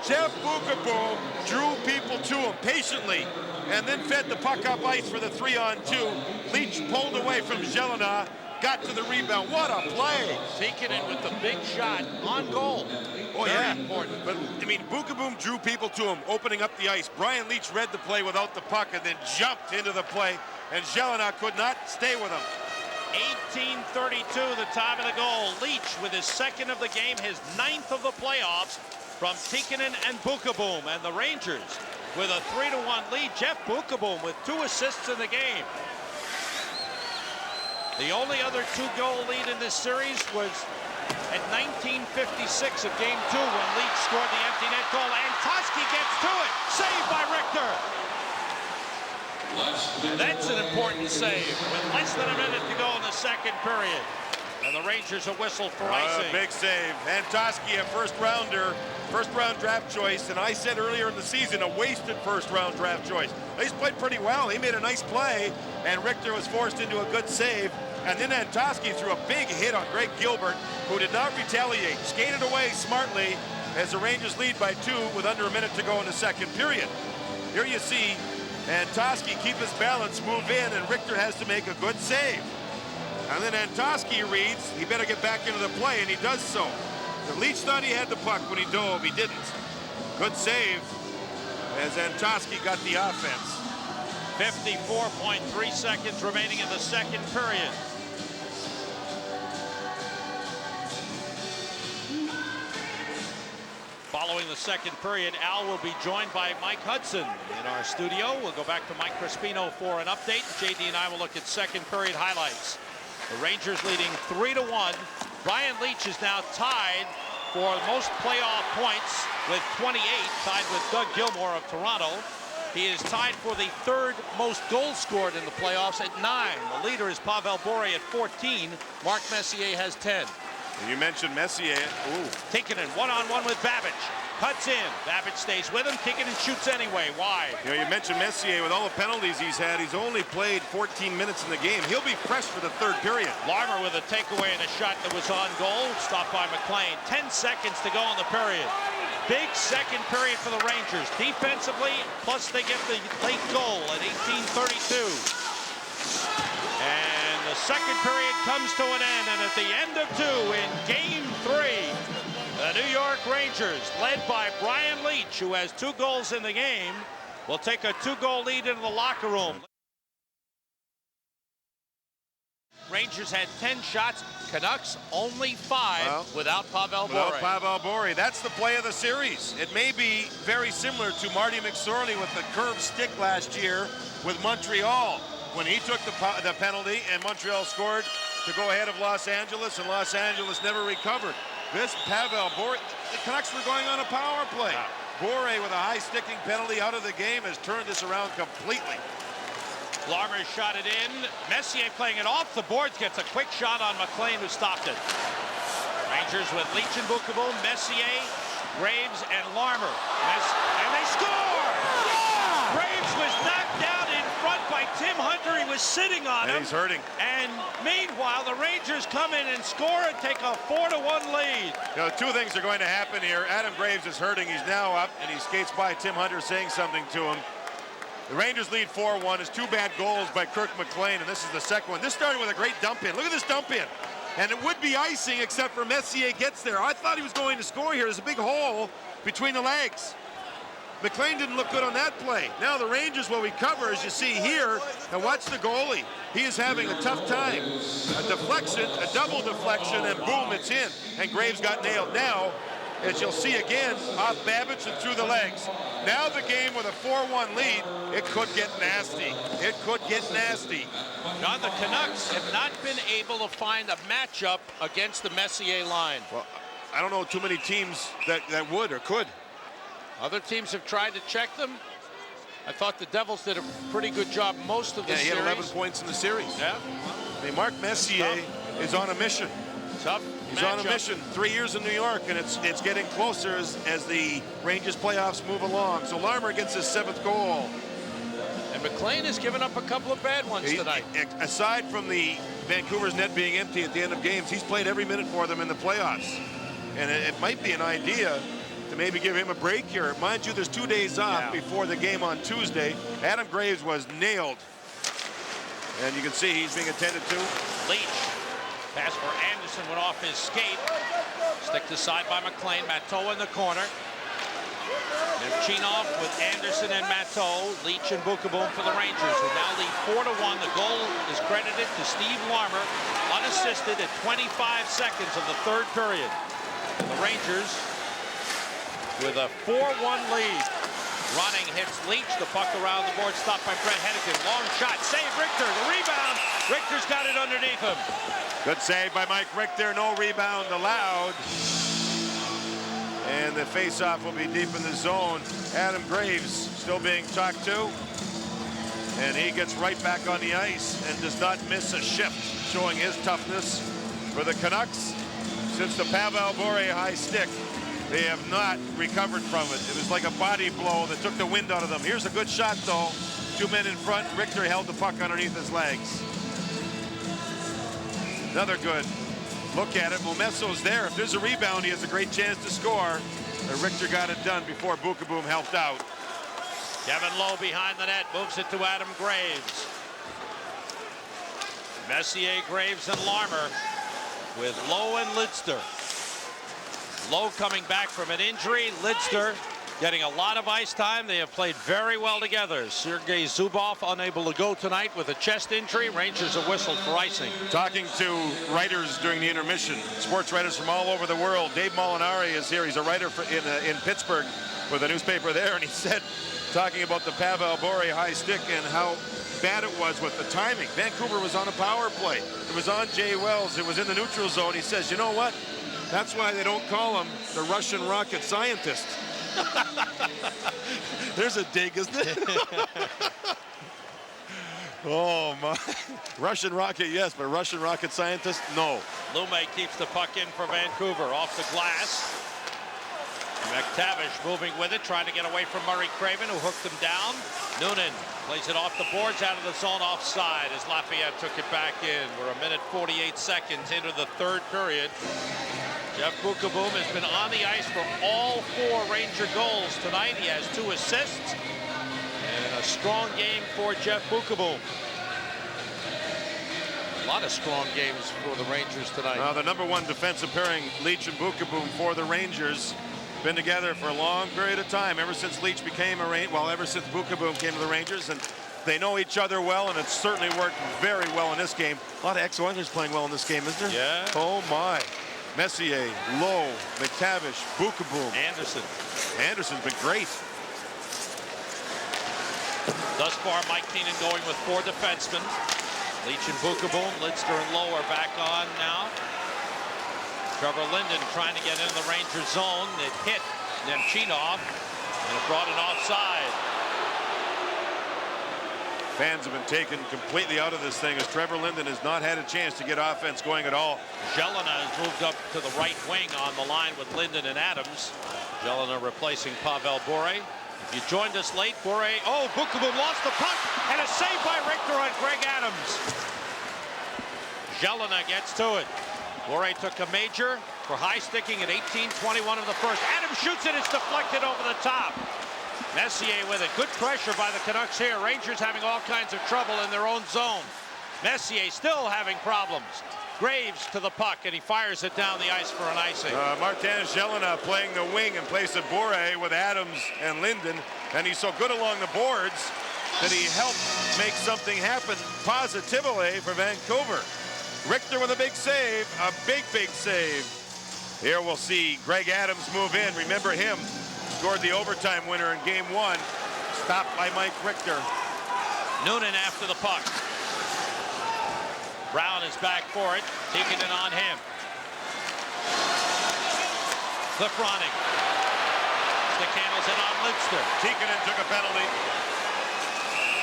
Jeff Bukaboom drew people to him patiently and then fed the puck up ice for the 3-on-2. Leach pulled away from Jelena, got to the rebound. What a play! Tikkanen with the big shot on goal. Oh, Very yeah. important. But, I mean, Bukaboom drew people to him, opening up the ice. Brian Leach read the play without the puck and then jumped into the play, and Jelena could not stay with him. 18:32, the time of the goal. Leach with his second of the game, his 9th of the playoffs from Tikkanen and Bukaboom. And the Rangers with a 3-1 lead. Jeff Bukaboom with 2 assists in the game. The only other 2-goal lead in this series was at 1956 of Game 2 when Leach scored the empty net goal. And Toski gets to it. Saved by Richter. That's an important save with less than a minute to go in the second period. And the Rangers a whistle for icing. Big save. Antoski, a first-round draft choice. And I said earlier in the season, a wasted first-round draft choice. He's played pretty well. He made a nice play, and Richter was forced into a good save. And then Antoski threw a big hit on Greg Gilbert, who did not retaliate. Skated away smartly as the Rangers lead by 2 with under a minute to go in the second period. Here you see Antoski keep his balance, move in, and Richter has to make a good save. And then Antoski reads, he better get back into the play, and he does so. The Leach thought he had the puck when he dove. He didn't. Good save as Antoski got the offense. 54.3 seconds remaining in the second period. Following the second period, Al will be joined by Mike Hudson in our studio. We'll go back to Mike Crispino for an update. JD and I will look at second period highlights. The Rangers leading 3-1. Brian Leach is now tied for most playoff points with 28, tied with Doug Gilmour of Toronto. He is tied for the third most goals scored in the playoffs at 9. The leader is Pavel Bure at 14. Mark Messier has 10. You mentioned Messier. Ooh. Tikkanen one-on-one with Babic. Cuts in. Babic stays with him. Tikkanen shoots anyway. Why? You know, you mentioned Messier. With all the penalties he's had, he's only played 14 minutes in the game. He'll be fresh for the third period. Larmer with a takeaway and a shot that was on goal. Stopped by McLean. 10 seconds to go in the period. Big second period for the Rangers. Defensively, plus they get the late goal at 18:32. And the second period comes to an end. And at the end of 2 in Game 3, the New York Rangers, led by Brian Leetch, who has 2 goals in the game, will take a 2-goal lead into the locker room. Rangers had 10 shots. Canucks only 5 without Pavel Bure. Without Pavel Bure. That's the play of the series. It may be very similar to Marty McSorley with the curved stick last year with Montreal, when he took the penalty and Montreal scored to go ahead of Los Angeles, and Los Angeles never recovered. This Pavel Bure, the Canucks were going on a power play. Bure with a high sticking penalty out of the game has turned this around completely. Larmer shot it in. Messier playing it off the boards, gets a quick shot on McLean, who stopped it. Rangers with Leetch and Bukovo, Messier, Graves, and Larmer. And they score! Yeah! Graves was knocked down in front by Tim Hunter. He was sitting on him. And he's hurting. And meanwhile, the Rangers come in and score and take a 4-1 lead. You know, 2 things are going to happen here. Adam Graves is hurting. He's now up, and he skates by Tim Hunter saying something to him. The Rangers lead 4-1. It's 2 bad goals by Kirk McLean, and this is the second one. This started with a great dump in. Look at this dump in. And it would be icing except for Messier gets there. I thought he was going to score here. There's a big hole between the legs. McLean didn't look good on that play. Now the Rangers will recover, as you see here. And watch the goalie. He is having a tough time. A deflection, a double deflection, and boom, it's in. And Graves got nailed. Now, as you'll see again, off Babic and through the legs. Now the game with a 4-1 lead, it could get nasty. It could get nasty. John, the Canucks have not been able to find a matchup against the Messier line. Well, I don't know too many teams that would or could. Other teams have tried to check them. I thought the Devils did a pretty good job most of the series. Yeah, he had 11 points in the series. Yeah. I mean, Mark Messier is on a mission. Tough. He's on a mission. 3 years in New York, and it's getting closer as the Rangers playoffs move along. So Larmer gets his 7th goal. And McLean has given up a couple of bad ones tonight. Aside from the Vancouver's net being empty at the end of games, he's played every minute for them in the playoffs. And it might be an idea to maybe give him a break here. Mind you, there's 2 days off before the game on Tuesday. Adam Graves was nailed. And you can see he's being attended to. Leetch. Pass for Anderson went off his skate. Sticked aside by McLean. Matteau in the corner. Nevchinov with Anderson and Matteau. Leetch and Bukovo for the Rangers, who now lead 4-1. The goal is credited to Steve Larmer, unassisted at 25 seconds of the 3rd period. And the Rangers with a 4-1 lead. Running hits Leetch. The puck around the board, stopped by Brett Hennigan. Long shot, save Richter. The rebound. Richter's got it underneath him. Good save by Mike Richter. No rebound allowed. And the faceoff will be deep in the zone. Adam Graves still being talked to. And he gets right back on the ice and does not miss a shift, showing his toughness for the Canucks. Since the Pavel Bure high stick, they have not recovered from it. It was like a body blow that took the wind out of them. Here's a good shot, though. 2 men in front. Richter held the puck underneath his legs. Another good look at it. Momesso's there. If there's a rebound, he has a great chance to score. But Richter got it done before Bukovo helped out. Kevin Lowe behind the net, moves it to Adam Graves. Messier, Graves, and Larmer with Lowe and Lidster. Lowe coming back from an injury. Lidster getting a lot of ice time. They have played very well together. Sergei Zubov unable to go tonight with a chest injury. Rangers are whistled for icing. Talking to writers during the intermission, sports writers from all over the world. Dave Molinari is here. He's a writer in Pittsburgh with a newspaper there, and he said, talking about the Pavel Bure high stick and how bad it was with the timing. Vancouver was on a power play. It was on Jay Wells. It was in the neutral zone. He says, you know what? That's why they don't call him the Russian rocket scientist. There's a dig, isn't it? Oh, my. Russian rocket, yes, but Russian rocket scientist, no. Lume keeps the puck in for Vancouver. Off the glass. McTavish moving with it, trying to get away from Murray Craven, who hooked him down. Noonan plays it off the boards, out of the zone, offside, as Lafayette took it back in. We're 1:48 into the third period. Jeff Bukaboom has been on the ice for all 4 Ranger goals tonight. He has 2 assists. And a strong game for Jeff Bukaboom. A lot of strong games for the Rangers tonight. The #1 defensive pairing, Leach and Bukaboom, for the Rangers. Been together for a long period of time, ever since Leach became ever since Bukaboom came to the Rangers, and they know each other well, and it's certainly worked very well in this game. A lot of ex-Oilers playing well in this game, isn't there? Yeah. Oh my. Messier, Lowe, McTavish, Bukaboom. Anderson's been great. Thus far, Mike Keenan going with 4 defensemen. Leach and Bukaboom, Lidster and Lowe are back on now. Trevor Linden trying to get into the Rangers zone. It hit Nemchinov, and it brought an offside. Fans have been taken completely out of this thing, as Trevor Linden has not had a chance to get offense going at all. Jelena has moved up to the right wing on the line with Linden and Adams. Jelena replacing Pavel Bure. If you joined us late, Bure, Bukaboom lost the puck, and a save by Richter on Greg Adams. Jelena gets to it. Bure took a major for high sticking at 18:21 of the first. Adams shoots it, it's deflected over the top. Messier with it. Good pressure by the Canucks here. Rangers having all kinds of trouble in their own zone. Messier still having problems. Graves to the puck, and he fires it down the ice for an icing. Martin Jelena playing the wing in place of Bure with Adams and Linden, and he's so good along the boards that he helped make something happen positively for Vancouver. Richter with a big save, a big save. Here we'll see Greg Adams move in. Remember him, scored the overtime winner in game 1, stopped by Mike Richter. Noonan after the puck. Brown is back for it, taking it on him. Cliff Ronning. Stick handles it on Lidster. Tikkanen took a penalty.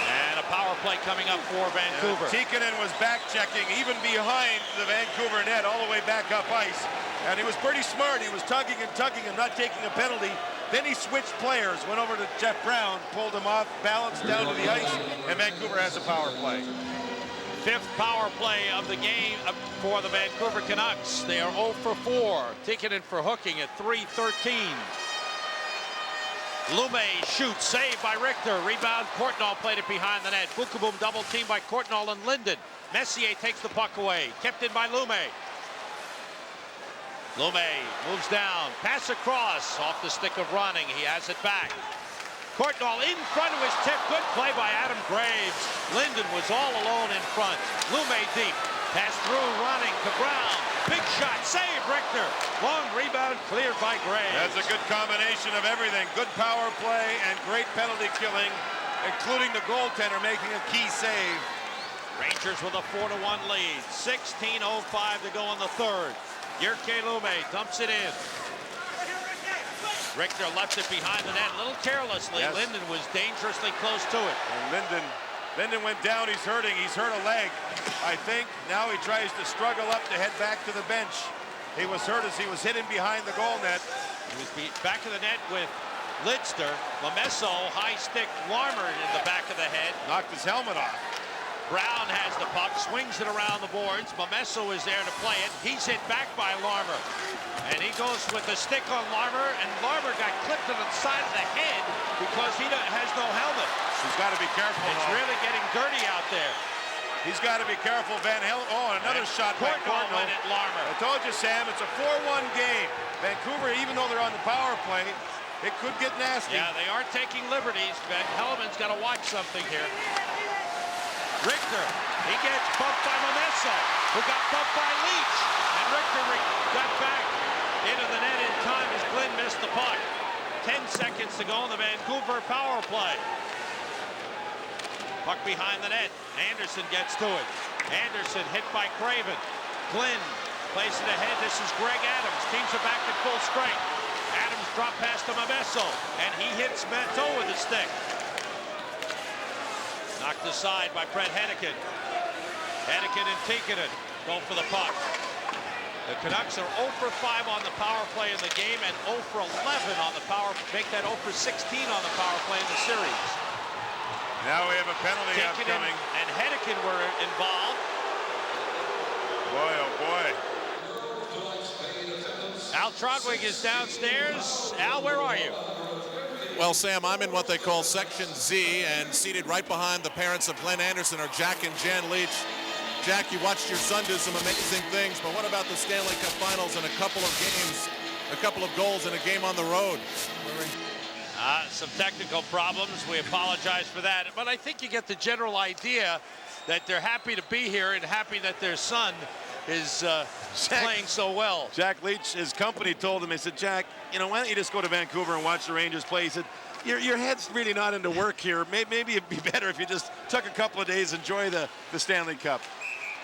And a power play coming up for Vancouver. Tikkanen was back checking even behind the Vancouver net, all the way back up ice. And he was pretty smart. He was tugging and not taking a penalty. Then he switched players, went over to Jeff Brown, pulled him off, balanced down to the ice, and Vancouver has a power play. 5th power play of the game for the Vancouver Canucks. They are 0 for 4. Tikkanen for hooking at 3:13. Lume shoots, saved by Richter. Rebound, Courtnall played it behind the net. Bukaboom double teamed by Courtnall and Linden. Messier takes the puck away, kept in by Lume. Lume moves down, pass across, off the stick of Ronning. He has it back. Courtnall in front of his tip. Good play by Adam Graves. Linden was all alone in front. Lume deep. Pass through, Ronning to Brown. Big shot, save Richter. Long rebound, cleared by Graves. That's a good combination of everything. Good power play and great penalty killing, including the goaltender making a key save. Rangers with a 4-1 lead. 16:05 to go in the third. Jyrki Lume dumps it in. Richter left it behind the net a little carelessly. Yes. Linden was dangerously close to it. And Linden went down. He's hurting. He's hurt a leg, I think. Now he tries to struggle up to head back to the bench. He was hurt as he was hitting behind the goal net. He was beat back of the net with Lidster. Lamesso high stick Larmer in the back of the head. Knocked his helmet off. Brown has the puck, swings it around the boards. Momesso is there to play it. He's hit back by Larmer. And he goes with the stick on Larmer, and Larmer got clipped on the side of the head because he has no helmet. He's got to be careful. It's really getting dirty out there. He's got to be careful. Van Helen. Oh, another shot by Courtnall Courtnall. went at Larmer. I told you, Sam, it's a 4-1 game. Vancouver, even though they're on the power play, it could get nasty. Yeah, they are taking liberties. Van Helleman's got to watch something here. Richter, he gets bumped by Momesso, who got bumped by Leach. And Richter got back into the net in time as Glenn missed the puck. 10 seconds to go in the Vancouver power play. Puck behind the net. Anderson gets to it. Anderson hit by Craven. Glenn Plays it ahead. This is Greg Adams. Teams are back at full strength. Adams dropped past to Mamesso, and he hits Matteau with a stick. Knocked aside by Brett Henneken. Henneken and Tikkanen go for the puck. The Canucks are 0 for 5 on the power play in the game and 0 for 11 on the power. Make that 0 for 16 on the power play in the series. Now we have a penalty Tikkanen upcoming. and Henneken were involved. Boy, oh boy. Al Trotwig is downstairs. Al, where are you? Well, Sam, I'm in what they call Section Z, and seated right behind the parents of Glenn Anderson are Jack and Jan Leach. Jack, you watched your son do some amazing things, but what about the Stanley Cup Finals and a couple of games, a couple of goals in a game on the road? Some technical problems. We apologize for that. But I think you get the general idea that they're happy to be here and happy that their son is playing so well. Jack Leach, his company told him, they said, Jack, you know, why don't you just go to Vancouver and watch the Rangers play? He said, your head's really not into work here. Maybe it'd be better if you just took a couple of days, enjoy the Stanley Cup.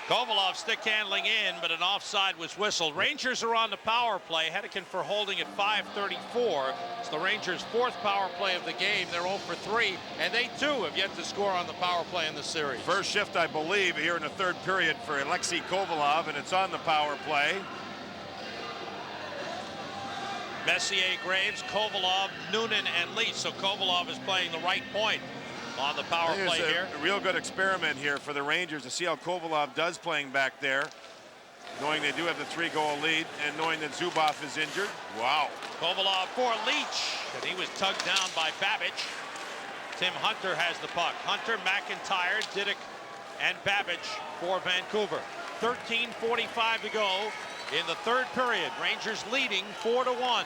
Kovalov stick handling in, but an offside was whistled. Rangers are on the power play. Henneken for holding at 5:34. It's the Rangers' 4th power play of the game. They're 0 for 3, and they too have yet to score on the power play in the series. First shift, I believe, here in the 3rd period for Alexei Kovalov, and it's on the power play. Messier, Graves, Kovalov, Noonan, and Leach. So Kovalov is playing the right point on the power play here. A real good experiment here for the Rangers to see how Kovalov does playing back there, knowing they do have the 3-goal lead and knowing that Zubov is injured. Wow. Kovalov for Leach, and he was tugged down by Babbage. Tim Hunter has the puck. Hunter, McIntyre, Diddick, and Babbage for Vancouver. 13:45 to go in the 3rd period. Rangers leading 4-1.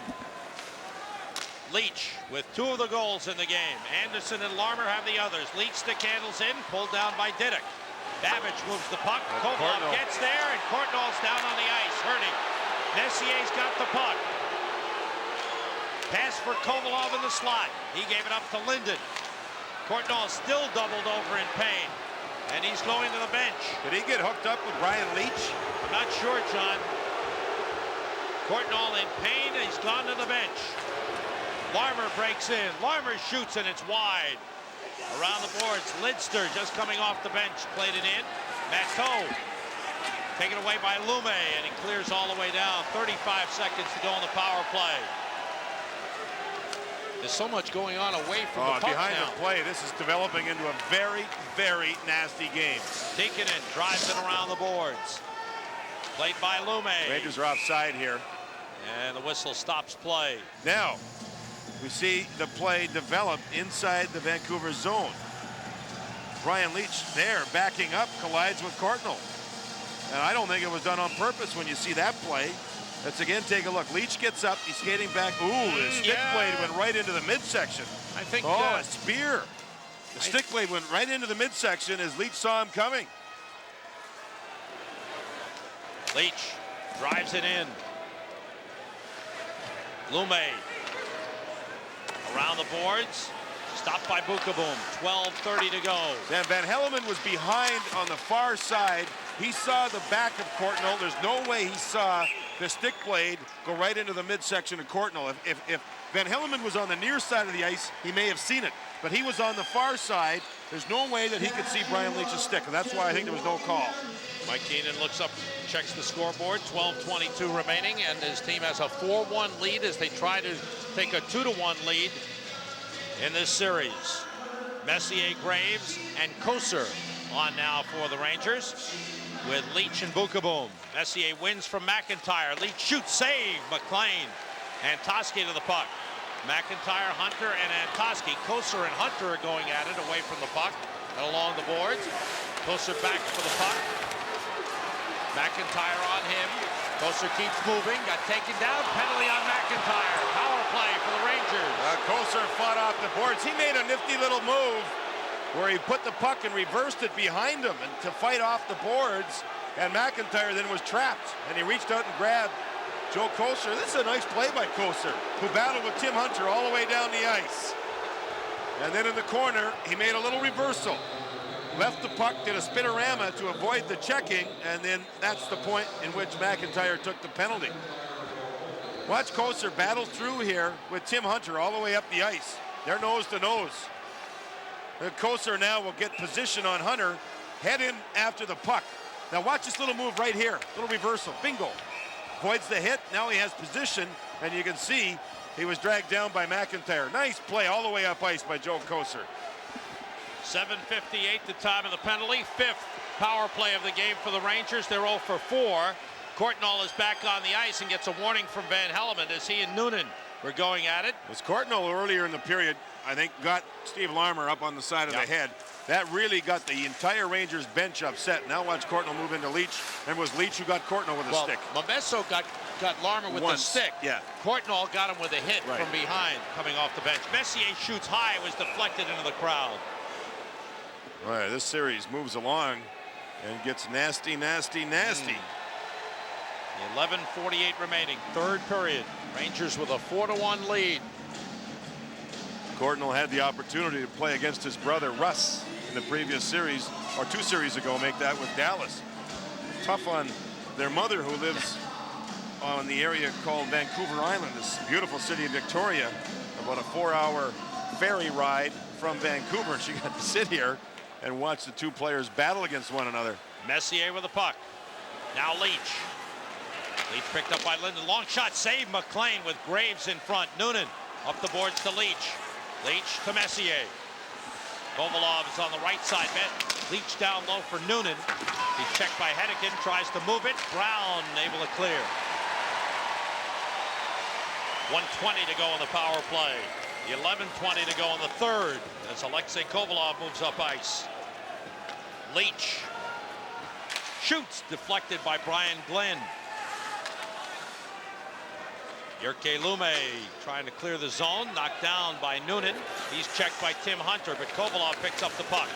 Leach with 2 of the goals in the game. Anderson and Larmer have the others. Leach stick handles in, pulled down by Diddick. Babbage moves the puck. Kovalov gets there, and Courtnall's down on the ice, hurting. Messier's got the puck. Pass for Kovalov in the slot. He gave it up to Linden. Courtnall still doubled over in pain, and he's going to the bench. Did he get hooked up with Brian Leach? I'm not sure, John. Courtnall in pain, and he's gone to the bench. Larmer breaks in. Larmer shoots, and it's wide. Around the boards, Lidster just coming off the bench, played it in. Matteau taken away by Lume, and he clears all the way down. 35 seconds to go in the power play. There's so much going on away from the puck behind now. the play, this is developing into a very, very nasty game. Tikkanen drives it around the boards. Played by Lume. Rangers are offside here. And the whistle stops play. Now, we see the play develop inside the Vancouver zone. Brian Leach there backing up, collides with Courtnall. And I don't think it was done on purpose when you see that play. Let's again take a look. Leach gets up, he's skating back. Ooh, his stick blade went right into the midsection. I think a spear. The stick blade went right into the midsection as Leach saw him coming. Leach drives it in. Lume around the boards, stopped by Bukaboom. 12:30 to go. Then Van Hellemond was behind on the far side. He saw the back of Courtnall. There's no way he saw the stick blade go right into the midsection of Courtnall. If Van Hellemond was on the near side of the ice, he may have seen it. But he was on the far side. There's no way that he could see Brian Leach's stick, and that's why I think there was no call. Mike Keenan looks up, checks the scoreboard. 12:22 remaining, and his team has a 4-1 lead as they try to take a 2-1 lead in this series. Messier, Graves, and Koser on now for the Rangers with Leach and Bukaboom. Messier wins from McIntyre. Leach shoots, save, McLean. And Toski to the puck. McIntyre, Hunter, and Antoski. Koser and Hunter are going at it away from the puck and along the boards. Koser back for the puck. McIntyre on him. Koser keeps moving, got taken down. Penalty on McIntyre. Power play for the Rangers. Koser fought off the boards. He made a nifty little move where he put the puck and reversed it behind him and to fight off the boards. And McIntyre then was trapped, and he reached out and grabbed Joe Koser. This is a nice play by Koser, who battled with Tim Hunter all the way down the ice. And then in the corner, he made a little reversal. left the puck, did a spinorama to avoid the checking, and then that's the point in which McIntyre took the penalty. Watch Kocur battle through here with Tim Hunter all the way up the ice. They're nose to nose. And Kocur now will get position on Hunter, head in after the puck. Now watch this little move right here, little reversal, bingo. Avoids the hit, now he has position, and you can see he was dragged down by McIntyre. Nice play all the way up ice by Joe Kocur. 7:58 the time of the penalty. Fifth power play of the game for the Rangers. They're 0 for 4. Courtnall is back on the ice and gets a warning from Van Hellemond as he and Noonan were going at it. Was Courtnall earlier in the period, I think, got Steve Larmer up on the side of the head. That really got the entire Rangers bench upset. Now watch Courtnall move into Leach. Remember, it was Leach who got Courtnall with a stick. Momesso got Larmer with the stick. Yeah. Courtnall got him with a hit from behind coming off the bench. Messier shoots high, was deflected into the crowd. All right, this series moves along and gets nasty, nasty, nasty. 11:48 remaining, third period. Rangers with a 4-1 lead. Courtnall had the opportunity to play against his brother Russ in the previous series, or 2 series ago, make that with Dallas. Tough on their mother, who lives on the area called Vancouver Island, this beautiful city of Victoria, about a 4-hour ferry ride from Vancouver. She got to sit here and watch the 2 players battle against one another. Messier with the puck. Now Leach. Leach picked up by Linden. Long shot, save McLean with Graves in front. Noonan up the boards to Leach. Leach to Messier. Kovalov is on the right side. Leach down low for Noonan. He's checked by Hennigan, tries to move it. Brown able to clear. 1:20 to go in the power play. 11:20 to go in the third as Alexei Kovalov moves up ice. Leach shoots, deflected by Brian Glenn. Jyrki Lumme trying to clear the zone, knocked down by Noonan. He's checked by Tim Hunter, but Kovalov picks up the puck.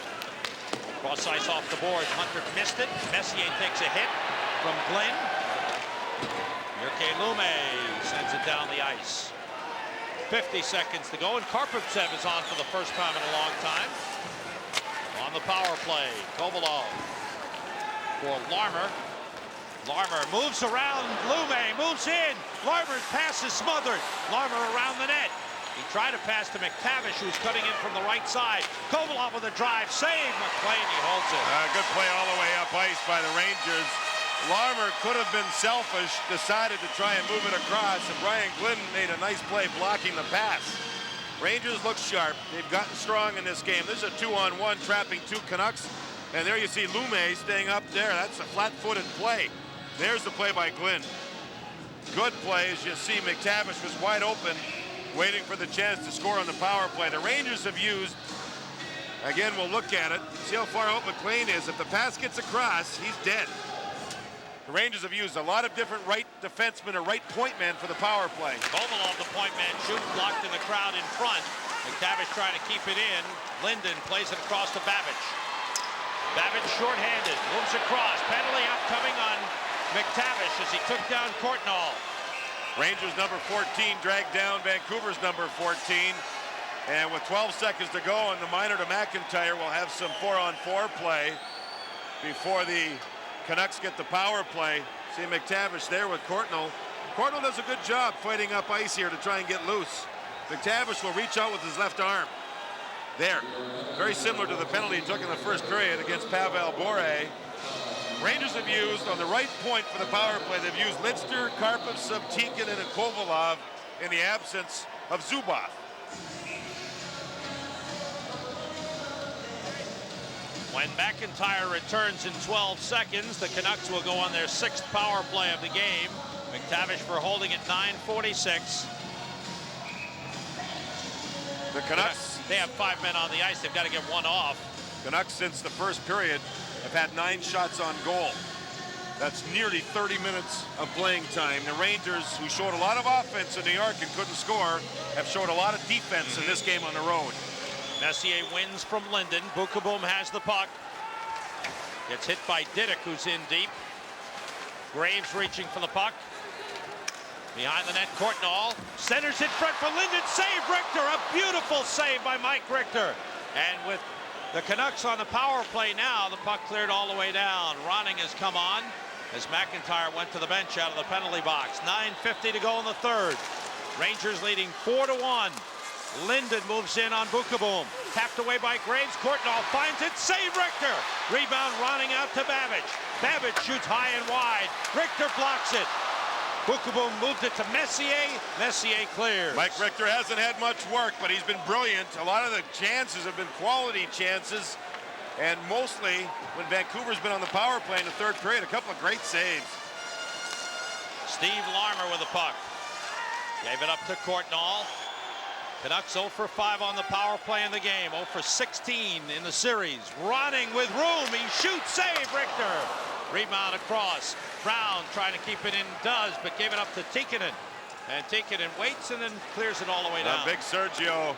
Cross ice off the boards. Hunter missed it. Messier takes a hit from Glenn. Jyrki Lumme sends it down the ice. 50 seconds to go, and Karpovtsev is on for the first time in a long time. On the power play, Kovalov for Larmer. Larmer moves around, Lumme moves in. Larmer's pass is smothered. Larmer around the net. He tried to pass to McTavish, who's cutting in from the right side. Kovalov with a drive, save. McLean, he holds it. Good play all the way up ice by the Rangers. Larmer could have been selfish, decided to try and move it across, and Brian Glidden made a nice play blocking the pass. Rangers look sharp. They've gotten strong in this game. This is a 2-on-1 trapping 2 Canucks. And there you see Lumme staying up there. That's a flat-footed play. There's the play by Glynn. Good play, as you see McTavish was wide open, waiting for the chance to score on the power play. The Rangers have used, again, we'll look at it, see how far out McLean is. If the pass gets across, he's dead. The Rangers have used a lot of different right defensemen or right point men for the power play. Kovalov, the point man, shoots blocked in the crowd in front. McTavish trying to keep it in. Linden plays it across to Babbage. Babbage shorthanded, moves across. Penalty upcoming on McTavish as he took down Courtnall. Rangers number 14 dragged down Vancouver's number 14. And with 12 seconds to go and the minor to McIntyre, will have some 4-on-4 play before the Canucks get the power play. See McTavish there with Courtnall. Courtnall does a good job fighting up ice here to try and get loose. McTavish will reach out with his left arm. There. Very similar to the penalty he took in the first period against Pavel Bure. Rangers have used, on the right point for the power play, they've used Lidster, Karpovtsev, Tikkanen, and Kovalov in the absence of Zubov. When McIntyre returns in 12 seconds, the Canucks will go on their 6th power play of the game. McTavish for holding at 9:46. The Canucks, they have 5 men on the ice. They've got to get one off. Canucks, since the first period, have had 9 shots on goal. That's nearly 30 minutes of playing time. The Rangers, who showed a lot of offense in New York and couldn't score, have showed a lot of defense in this game on the road. Messier wins from Linden. Bukaboom has the puck. Gets hit by Diduck, who's in deep. Graves reaching for the puck. Behind the net, Courtnall centers in front for Linden. Save Richter. A beautiful save by Mike Richter. And with The Canucks on the power play now. The puck cleared all the way down. Ronning has come on as McIntyre went to the bench out of the penalty box. 9:50 to go in the third. Rangers leading 4-1. Linden moves in on Bukaboom. Tapped away by Graves. Courtnall finds it. Save Richter. Rebound Ronning out to Babbage. Babbage shoots high and wide. Richter blocks it. Bukaboom moved it to Messier. Messier clears. Mike Richter hasn't had much work, but he's been brilliant. A lot of the chances have been quality chances. And mostly when Vancouver's been on the power play in the third period, a couple of great saves. Steve Larmer with the puck. Gave it up to Courtnall. Canucks 0 for 5 on the power play in the game. 0 for 16 in the series. Ronning with room. He shoots. Save Richter. Rebound across. Brown trying to keep it in, does, but gave it up to Tikkanen. And Tikkanen waits and then clears it all the way down. Big Sergio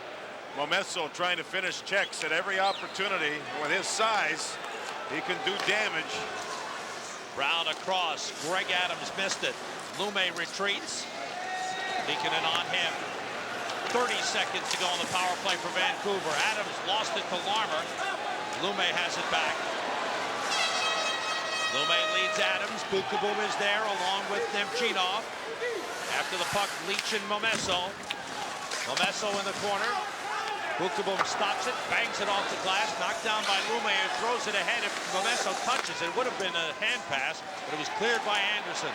Momesso trying to finish checks at every opportunity. With his size, he can do damage. Brown across. Greg Adams missed it. Lume retreats. Tikkanen on him. 30 seconds to go on the power play for Vancouver. Adams lost it to Larmer. Lume has it back. Lume leads Adams. Bukaboom is there along with Nemchinov. After the puck, Leach and Momesso. Momesso in the corner. Bukaboom stops it, bangs it off the glass, knocked down by Lume, and throws it ahead. If Momesso touches it, would have been a hand pass, but it was cleared by Anderson.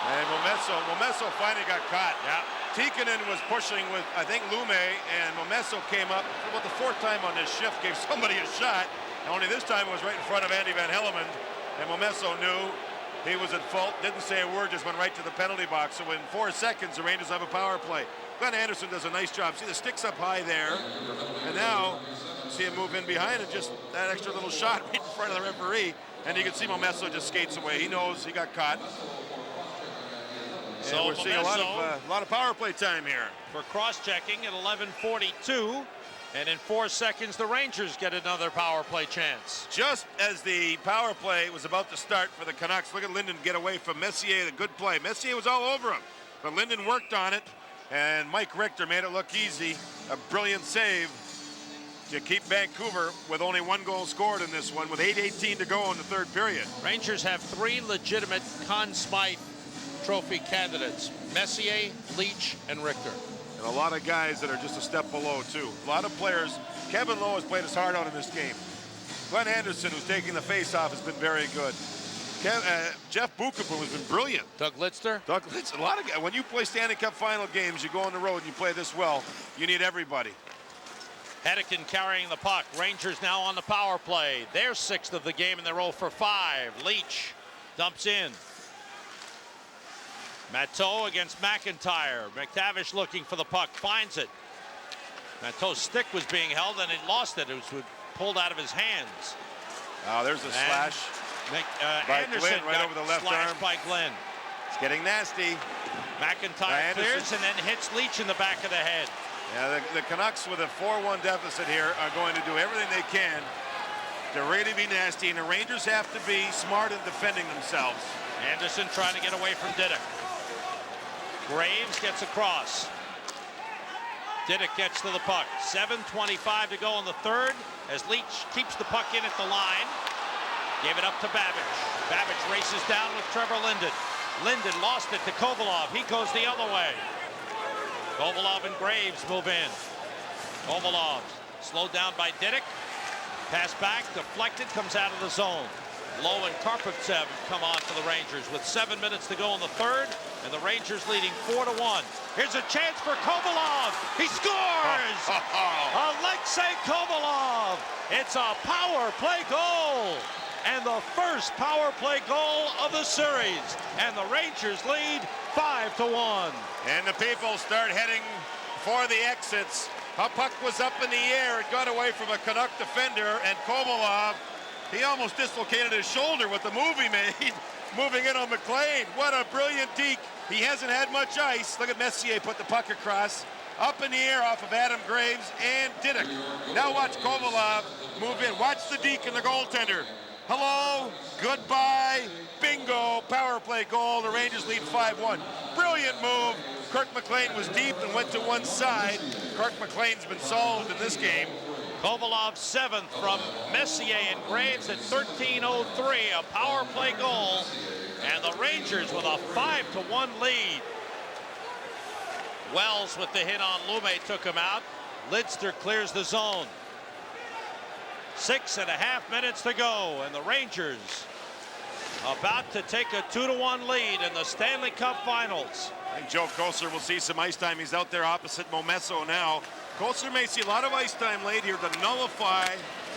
And Momesso finally got caught. Yeah. Tikkanen was pushing with, I think, Lume, and Momesso came up for about the fourth time on this shift, gave somebody a shot, and only this time it was right in front of Andy Van Hellemond, and Momesso knew he was at fault, didn't say a word, just went right to the penalty box. So in 4 seconds, the Rangers have a power play. Glenn Anderson does a nice job. See the sticks up high there, and now see him move in behind and just that extra little shot right in front of the referee, and you can see Momesso just skates away. He knows he got caught. So we're seeing a lot of power play time here. For cross-checking at 11:42, and in 4 seconds, the Rangers get another power play chance. Just as the power play was about to start for the Canucks, look at Linden get away from Messier, the good play. Messier was all over him, but Linden worked on it, and Mike Richter made it look easy. A brilliant save to keep Vancouver with only 1 goal scored in this one, with 8:18 to go in the third period. Rangers have 3 legitimate Conn Smythe Trophy candidates: Messier, Leach, and Richter. And a lot of guys that are just a step below, too. A lot of players. Kevin Lowe has played his heart out in this game. Glenn Anderson, who's taking the face-off, has been very good. Jeff Bukaboom has been brilliant. Doug Litzter? Doug Litzter. A lot of guys. When you play Stanley Cup final games, you go on the road and you play this well, you need everybody. Hedekin carrying the puck. Rangers now on the power play. They're 6th of the game, and they're 0 for 5. Leach dumps in. Matteau against McIntyre. McTavish looking for the puck, finds it. Matteau's stick was being held and he lost it. It was pulled out of his hands. Oh, there's a slash by Anderson Glenn right over the left arm. By Glenn. It's getting nasty. McIntyre clears and then hits Leach in the back of the head. Yeah, the Canucks with a 4-1 deficit here are going to do everything they can to really be nasty, and the Rangers have to be smart in defending themselves. Anderson trying to get away from Diduck. Graves gets across. Diduck gets to the puck. 7:25 to go in the third as Leach keeps the puck in at the line. Gave it up to Babbage. Babbage races down with Trevor Linden. Linden lost it to Kovalov. He goes the other way. Kovalov and Graves move in. Kovalov slowed down by Diduck. Pass back, deflected, comes out of the zone. Lowe and Karpovtsev come on for the Rangers with 7 minutes to go in the third, and the Rangers leading 4-1. Here's a chance for Kovalov. He scores! Alexei Kovalov. It's a power play goal, and the first power play goal of the series, and the Rangers lead 5-1. And the people start heading for the exits. A puck was up in the air. It got away from a Canuck defender, and Kovalov, he almost dislocated his shoulder with the move he made, moving in on McLean. What a brilliant deke. He hasn't had much ice. Look at Messier put the puck across. Up in the air off of Adam Graves and Diduck. Now watch Kovalov move in. Watch the deke and the goaltender. Hello, goodbye, bingo, power play goal. The Rangers lead 5-1. Brilliant move. Kirk McLean was deep and went to one side. Kirk McLean's been solved in this game. Kovalov 7th from Messier and Graves at 13:03, a power play goal, and the Rangers with a 5-1 lead. Wells with the hit on Lume took him out. Lidster clears the zone. 6.5 minutes to go, and the Rangers about to take a 2-1 lead in the Stanley Cup Finals. I think Joe Kocur will see some ice time. He's out there opposite Momesso now. Kocur may see a lot of ice time late here to nullify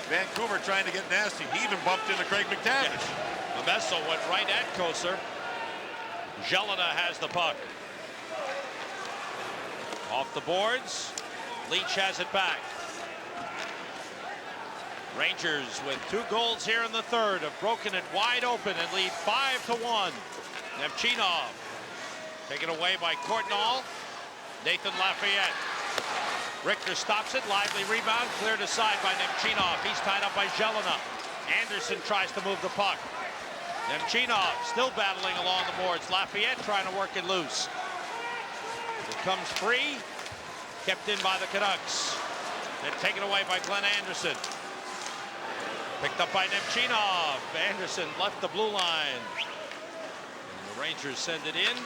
Vancouver trying to get nasty. He even bumped into Craig McTavish. Yeah. Momesso went right at Kocur. Jelena has the puck. Off the boards. Leach has it back. Rangers with 2 goals here in the third have broken it wide open and lead 5-1. Nemchinov taken away by Courtnall. Nathan Lafayette. Richter stops it. Lively rebound cleared aside by Nemchinov. He's tied up by Jelena. Anderson tries to move the puck. Nemchinov still battling along the boards. Lafayette trying to work it loose. It comes free. Kept in by the Canucks. Then taken away by Glenn Anderson. Picked up by Nemchinov. Anderson left the blue line. And the Rangers send it in.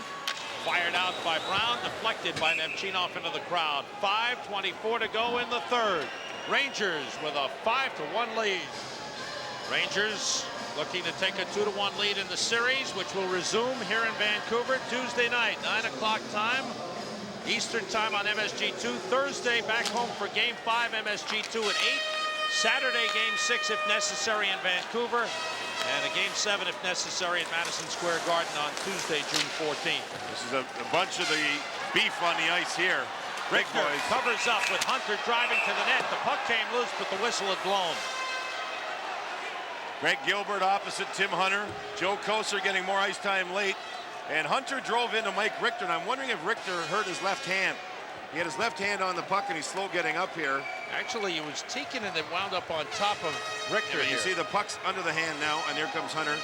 Fired out by Brown. Deflected by Nemchinov into the crowd. 5:24 to go in the third. Rangers with a 5-1 lead. Rangers looking to take a 2-1 lead in the series, which will resume here in Vancouver Tuesday night, 9 o'clock time. Eastern time on MSG2. Thursday back home for Game 5, MSG2 at 8. Saturday, Game 6 if necessary in Vancouver. And a Game 7 if necessary at Madison Square Garden on Tuesday, June 14th. This is a bunch of the beef on the ice here. Big Richter boys. covers up with Hunter driving to the net. The puck came loose, but the whistle had blown. Greg Gilbert opposite Tim Hunter. Joe Kocur getting more ice time late. And Hunter drove into Mike Richter, and I'm wondering if Richter hurt his left hand. He had his left hand on the puck, and he's slow getting up here. Actually, it was Tikin and it wound up on top of Richter. You see the puck's under the hand now, and here comes Hunter.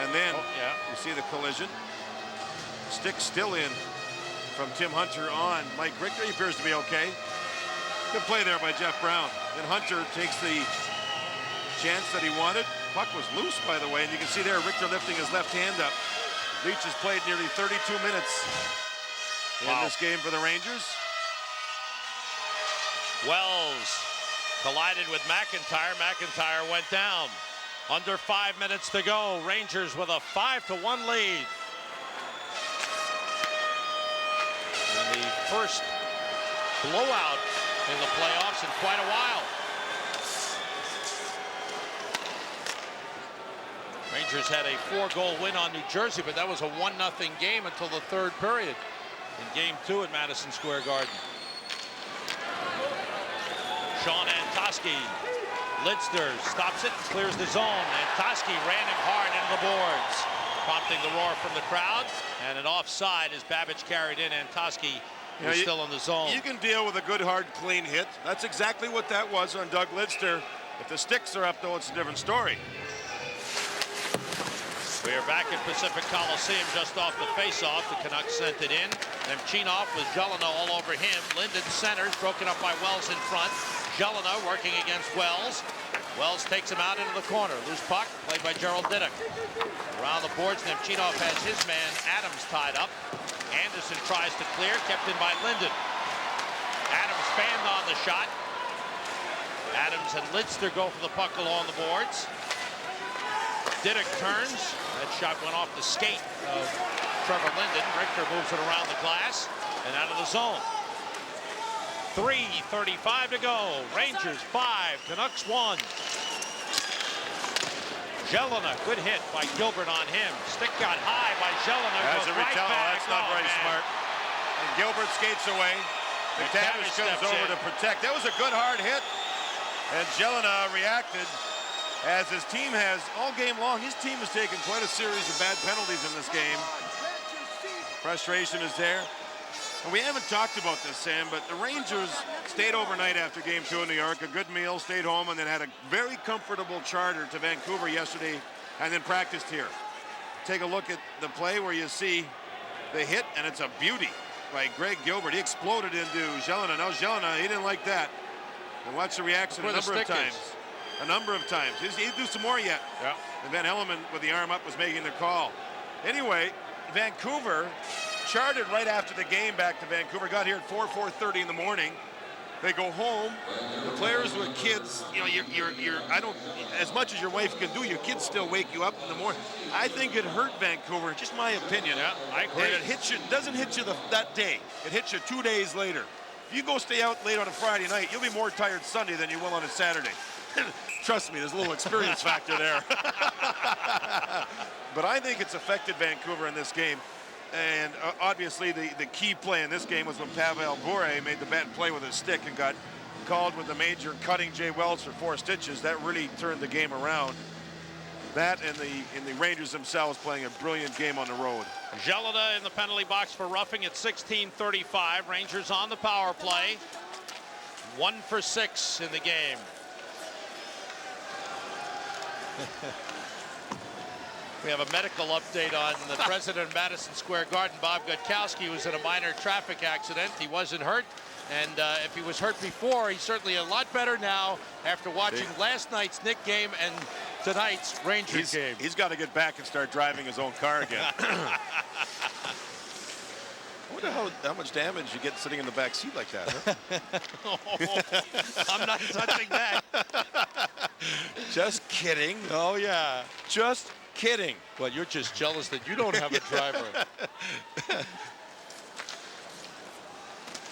And then you see the collision. Stick still in from Tim Hunter on Mike Richter. He appears to be okay. Good play there by Jeff Brown. Then Hunter takes the chance that he wanted. Puck was loose, by the way, and you can see there Richter lifting his left hand up. Leach has played nearly 32 minutes in this game for the Rangers. Wells collided with McIntyre. McIntyre went down. Under 5 minutes to go. Rangers with a 5-1 lead. And the first blowout in the playoffs in quite a while. Rangers had a 4-goal win on New Jersey, but that was a 1-0 game until the third period in Game 2 at Madison Square Garden. Sean Antoski. Lidster stops it and clears the zone. Antoski ran him hard into the boards, prompting the roar from the crowd. And an offside as Babbage carried in. Antoski was still in the zone. You can deal with a good, hard, clean hit. That's exactly what that was on Doug Lidster. If the sticks are up, though, it's a different story. We are back at Pacific Coliseum just off the face-off. The Canucks sent it in. Nemchinov with Jelena all over him. Linden centers, broken up by Wells in front. Jelena working against Wells. Wells takes him out into the corner. Loose puck, played by Gerald Diddick. Around the boards, Nemchinov has his man Adams tied up. Anderson tries to clear, kept in by Linden. Adams fanned on the shot. Adams and Lidster go for the puck along the boards. Diddick turns. That shot went off the skate of Trevor Linden. Richter moves it around the glass and out of the zone. 3:35 to go. Rangers 5, Canucks 1. Jelena, good hit by Gilbert on him. Stick got high by Jelena. That's goes a right retell. back. That's not very smart. And Gilbert skates away. McTavish comes over to protect. That was a good hard hit. And Jelena reacted. As his team has all game long, his team has taken quite a series of bad penalties in this game. Frustration is there. And we haven't talked about this, Sam, but the Rangers stayed overnight after Game 2 in New York. A good meal, stayed home, and then had a very comfortable charter to Vancouver yesterday, and then practiced here. Take a look at the play where you see the hit, and it's a beauty by Greg Gilbert. He exploded into Jelena. Now Jelena, he didn't like that. And watch the reaction a Where the number of stick times. A number of times. He'd do some more yet. Yeah. And Van Hellemond with the arm up was making the call. Anyway, Vancouver chartered right after the game back to Vancouver. Got here at 4:30 in the morning. They go home. The players with kids, you know, you're I don't, as much as your wife can do, your kids still wake you up in the morning. I think it hurt Vancouver, just my opinion. Yeah, I agree. And it hits you, doesn't hit you that day. It hits you 2 days later. If you go stay out late on a Friday night, you'll be more tired Sunday than you will on a Saturday. Trust me, there's a little experience factor there. But I think it's affected Vancouver in this game. And obviously the key play in this game was when Pavel Bure made the bad play with his stick and got called with the major cutting Jay Wells for 4 stitches. That really turned the game around. That and the Rangers themselves playing a brilliant game on the road. Gelida in the penalty box for roughing at 16:35. Rangers on the power play. 1 for 6 in the game. We have a medical update on the president of Madison Square Garden. Bob Gutkowski was in a minor traffic accident. He wasn't hurt. And if he was hurt before, he's certainly a lot better now after watching last night's Knick game and tonight's Rangers game. He's got to get back and start driving his own car again. I wonder how much damage you get sitting in the back seat like that. Huh? I'm not touching that. Just kidding. Oh, yeah. Just kidding. Well, you're just jealous that you don't have a driver.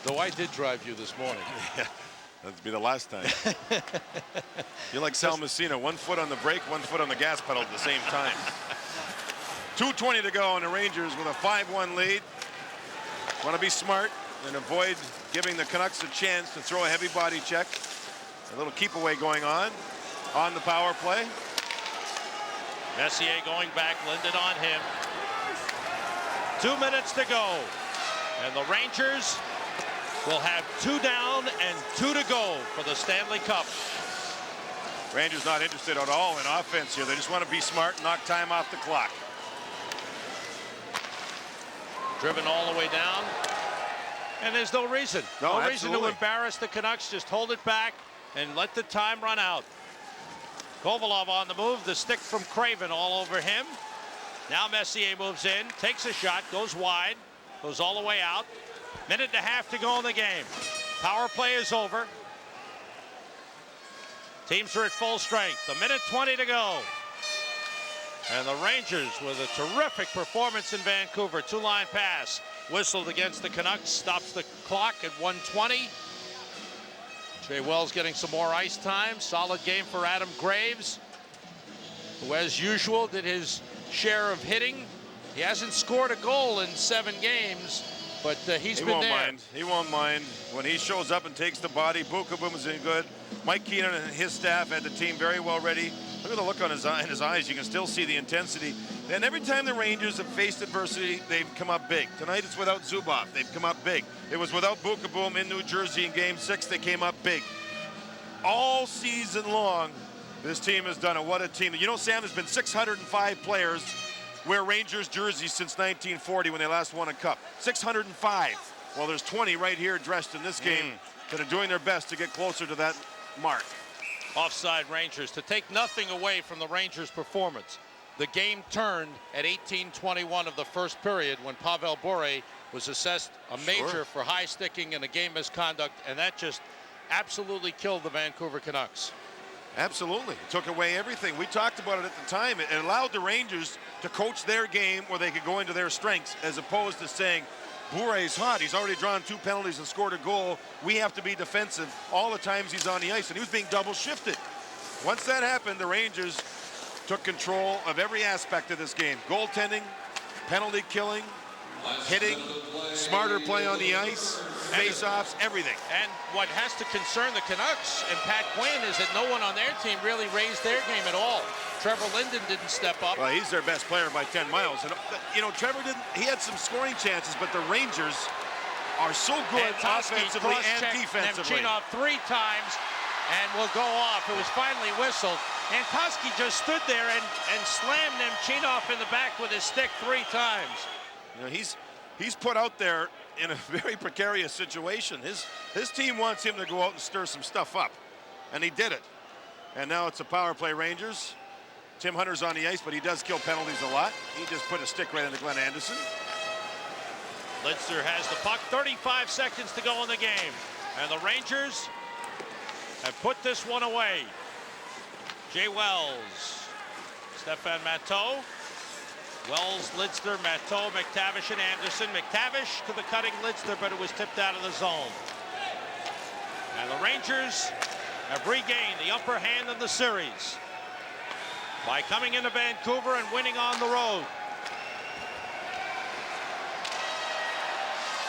Though I did drive you this morning. Yeah, that'd be the last time. You're like Sal Messina, 1 foot on the brake, 1 foot on the gas pedal at the same time. 2:20 to go, and the Rangers with a 5-1 lead. Want to be smart and avoid giving the Canucks a chance to throw a heavy body check. A little keep away going on the power play. Messier going back, Linden on him. 2 minutes to go. And the Rangers will have 2 down and 2 to go for the Stanley Cup. Rangers not interested at all in offense here. They just want to be smart, knock time off the clock. Driven all the way down. And there's no reason. No reason to embarrass the Canucks. Just hold it back and let the time run out. Kovalov on the move. The stick from Craven all over him. Now Messier moves in, takes a shot, goes wide, goes all the way out. 1.5 minutes to go in the game. Power play is over. Teams are at full strength. 1:20 to go. And the Rangers with a terrific performance in Vancouver. 2-line pass. Whistled against the Canucks. Stops the clock at 1:20. Jay Wells getting some more ice time. Solid game for Adam Graves, who as usual did his share of hitting. He hasn't scored a goal in 7 games, but he's been there. He won't mind when he shows up and takes the body. Bookabum is in good. Mike Keenan and his staff had the team very well ready. Look at the look on in his eyes. You can still see the intensity. And every time the Rangers have faced adversity, they've come up big. Tonight it's without Zubov. They've come up big. It was without Bookabum in New Jersey in Game 6. They came up big. All season long, this team has done it. What a team. You know, Sam, there's been 605 players wear Rangers jerseys since 1940 when they last won a cup. 605. Well, there's 20 right here dressed in this game that are doing their best to get closer to that mark. Offside Rangers. To take nothing away from the Rangers' performance, the game turned at 18:21 of the first period when Pavel Bure was assessed a major for high sticking and a game misconduct, and that just absolutely killed the Vancouver Canucks. Absolutely. It took away everything. We talked about it at the time. It allowed the Rangers to coach their game where they could go into their strengths, as opposed to saying, Bure's hot. He's already drawn 2 penalties and scored a goal. We have to be defensive all the times he's on the ice. And he was being double shifted. Once that happened, the Rangers took control of every aspect of this game. Goaltending, penalty killing, hitting, smarter play on the ice, face-offs, everything. And what has to concern the Canucks and Pat Quinn is that no one on their team really raised their game at all. Trevor Linden didn't step up. Well, he's their best player by 10 miles. And, you know, Trevor didn't, he had some scoring chances, but the Rangers are so good offensively and defensively. Nemchinov 3 times and will go off. It was finally whistled. And Toski just stood there and slammed Nemchinov in the back with his stick 3 times. You know, he's put out there in a very precarious situation. His team wants him to go out and stir some stuff up, and he did it. And now it's a power play Rangers. Tim Hunter's on the ice, but he does kill penalties a lot. He just put a stick right into Glenn Anderson. Lidster has the puck, 35 seconds to go in the game. And the Rangers have put this one away. Jay Wells, Stefan Matteau, Wells, Lidster, Matteau, McTavish, and Anderson. McTavish to the cutting Lidster, but it was tipped out of the zone. And the Rangers have regained the upper hand in the series by coming into Vancouver and winning on the road.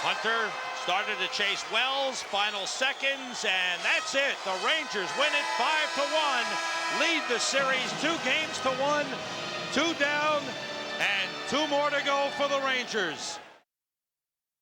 Hunter started to chase Wells, final seconds, and that's it. The Rangers win it 5-1, lead the series 2-1, 2 down, and 2 more to go for the Rangers.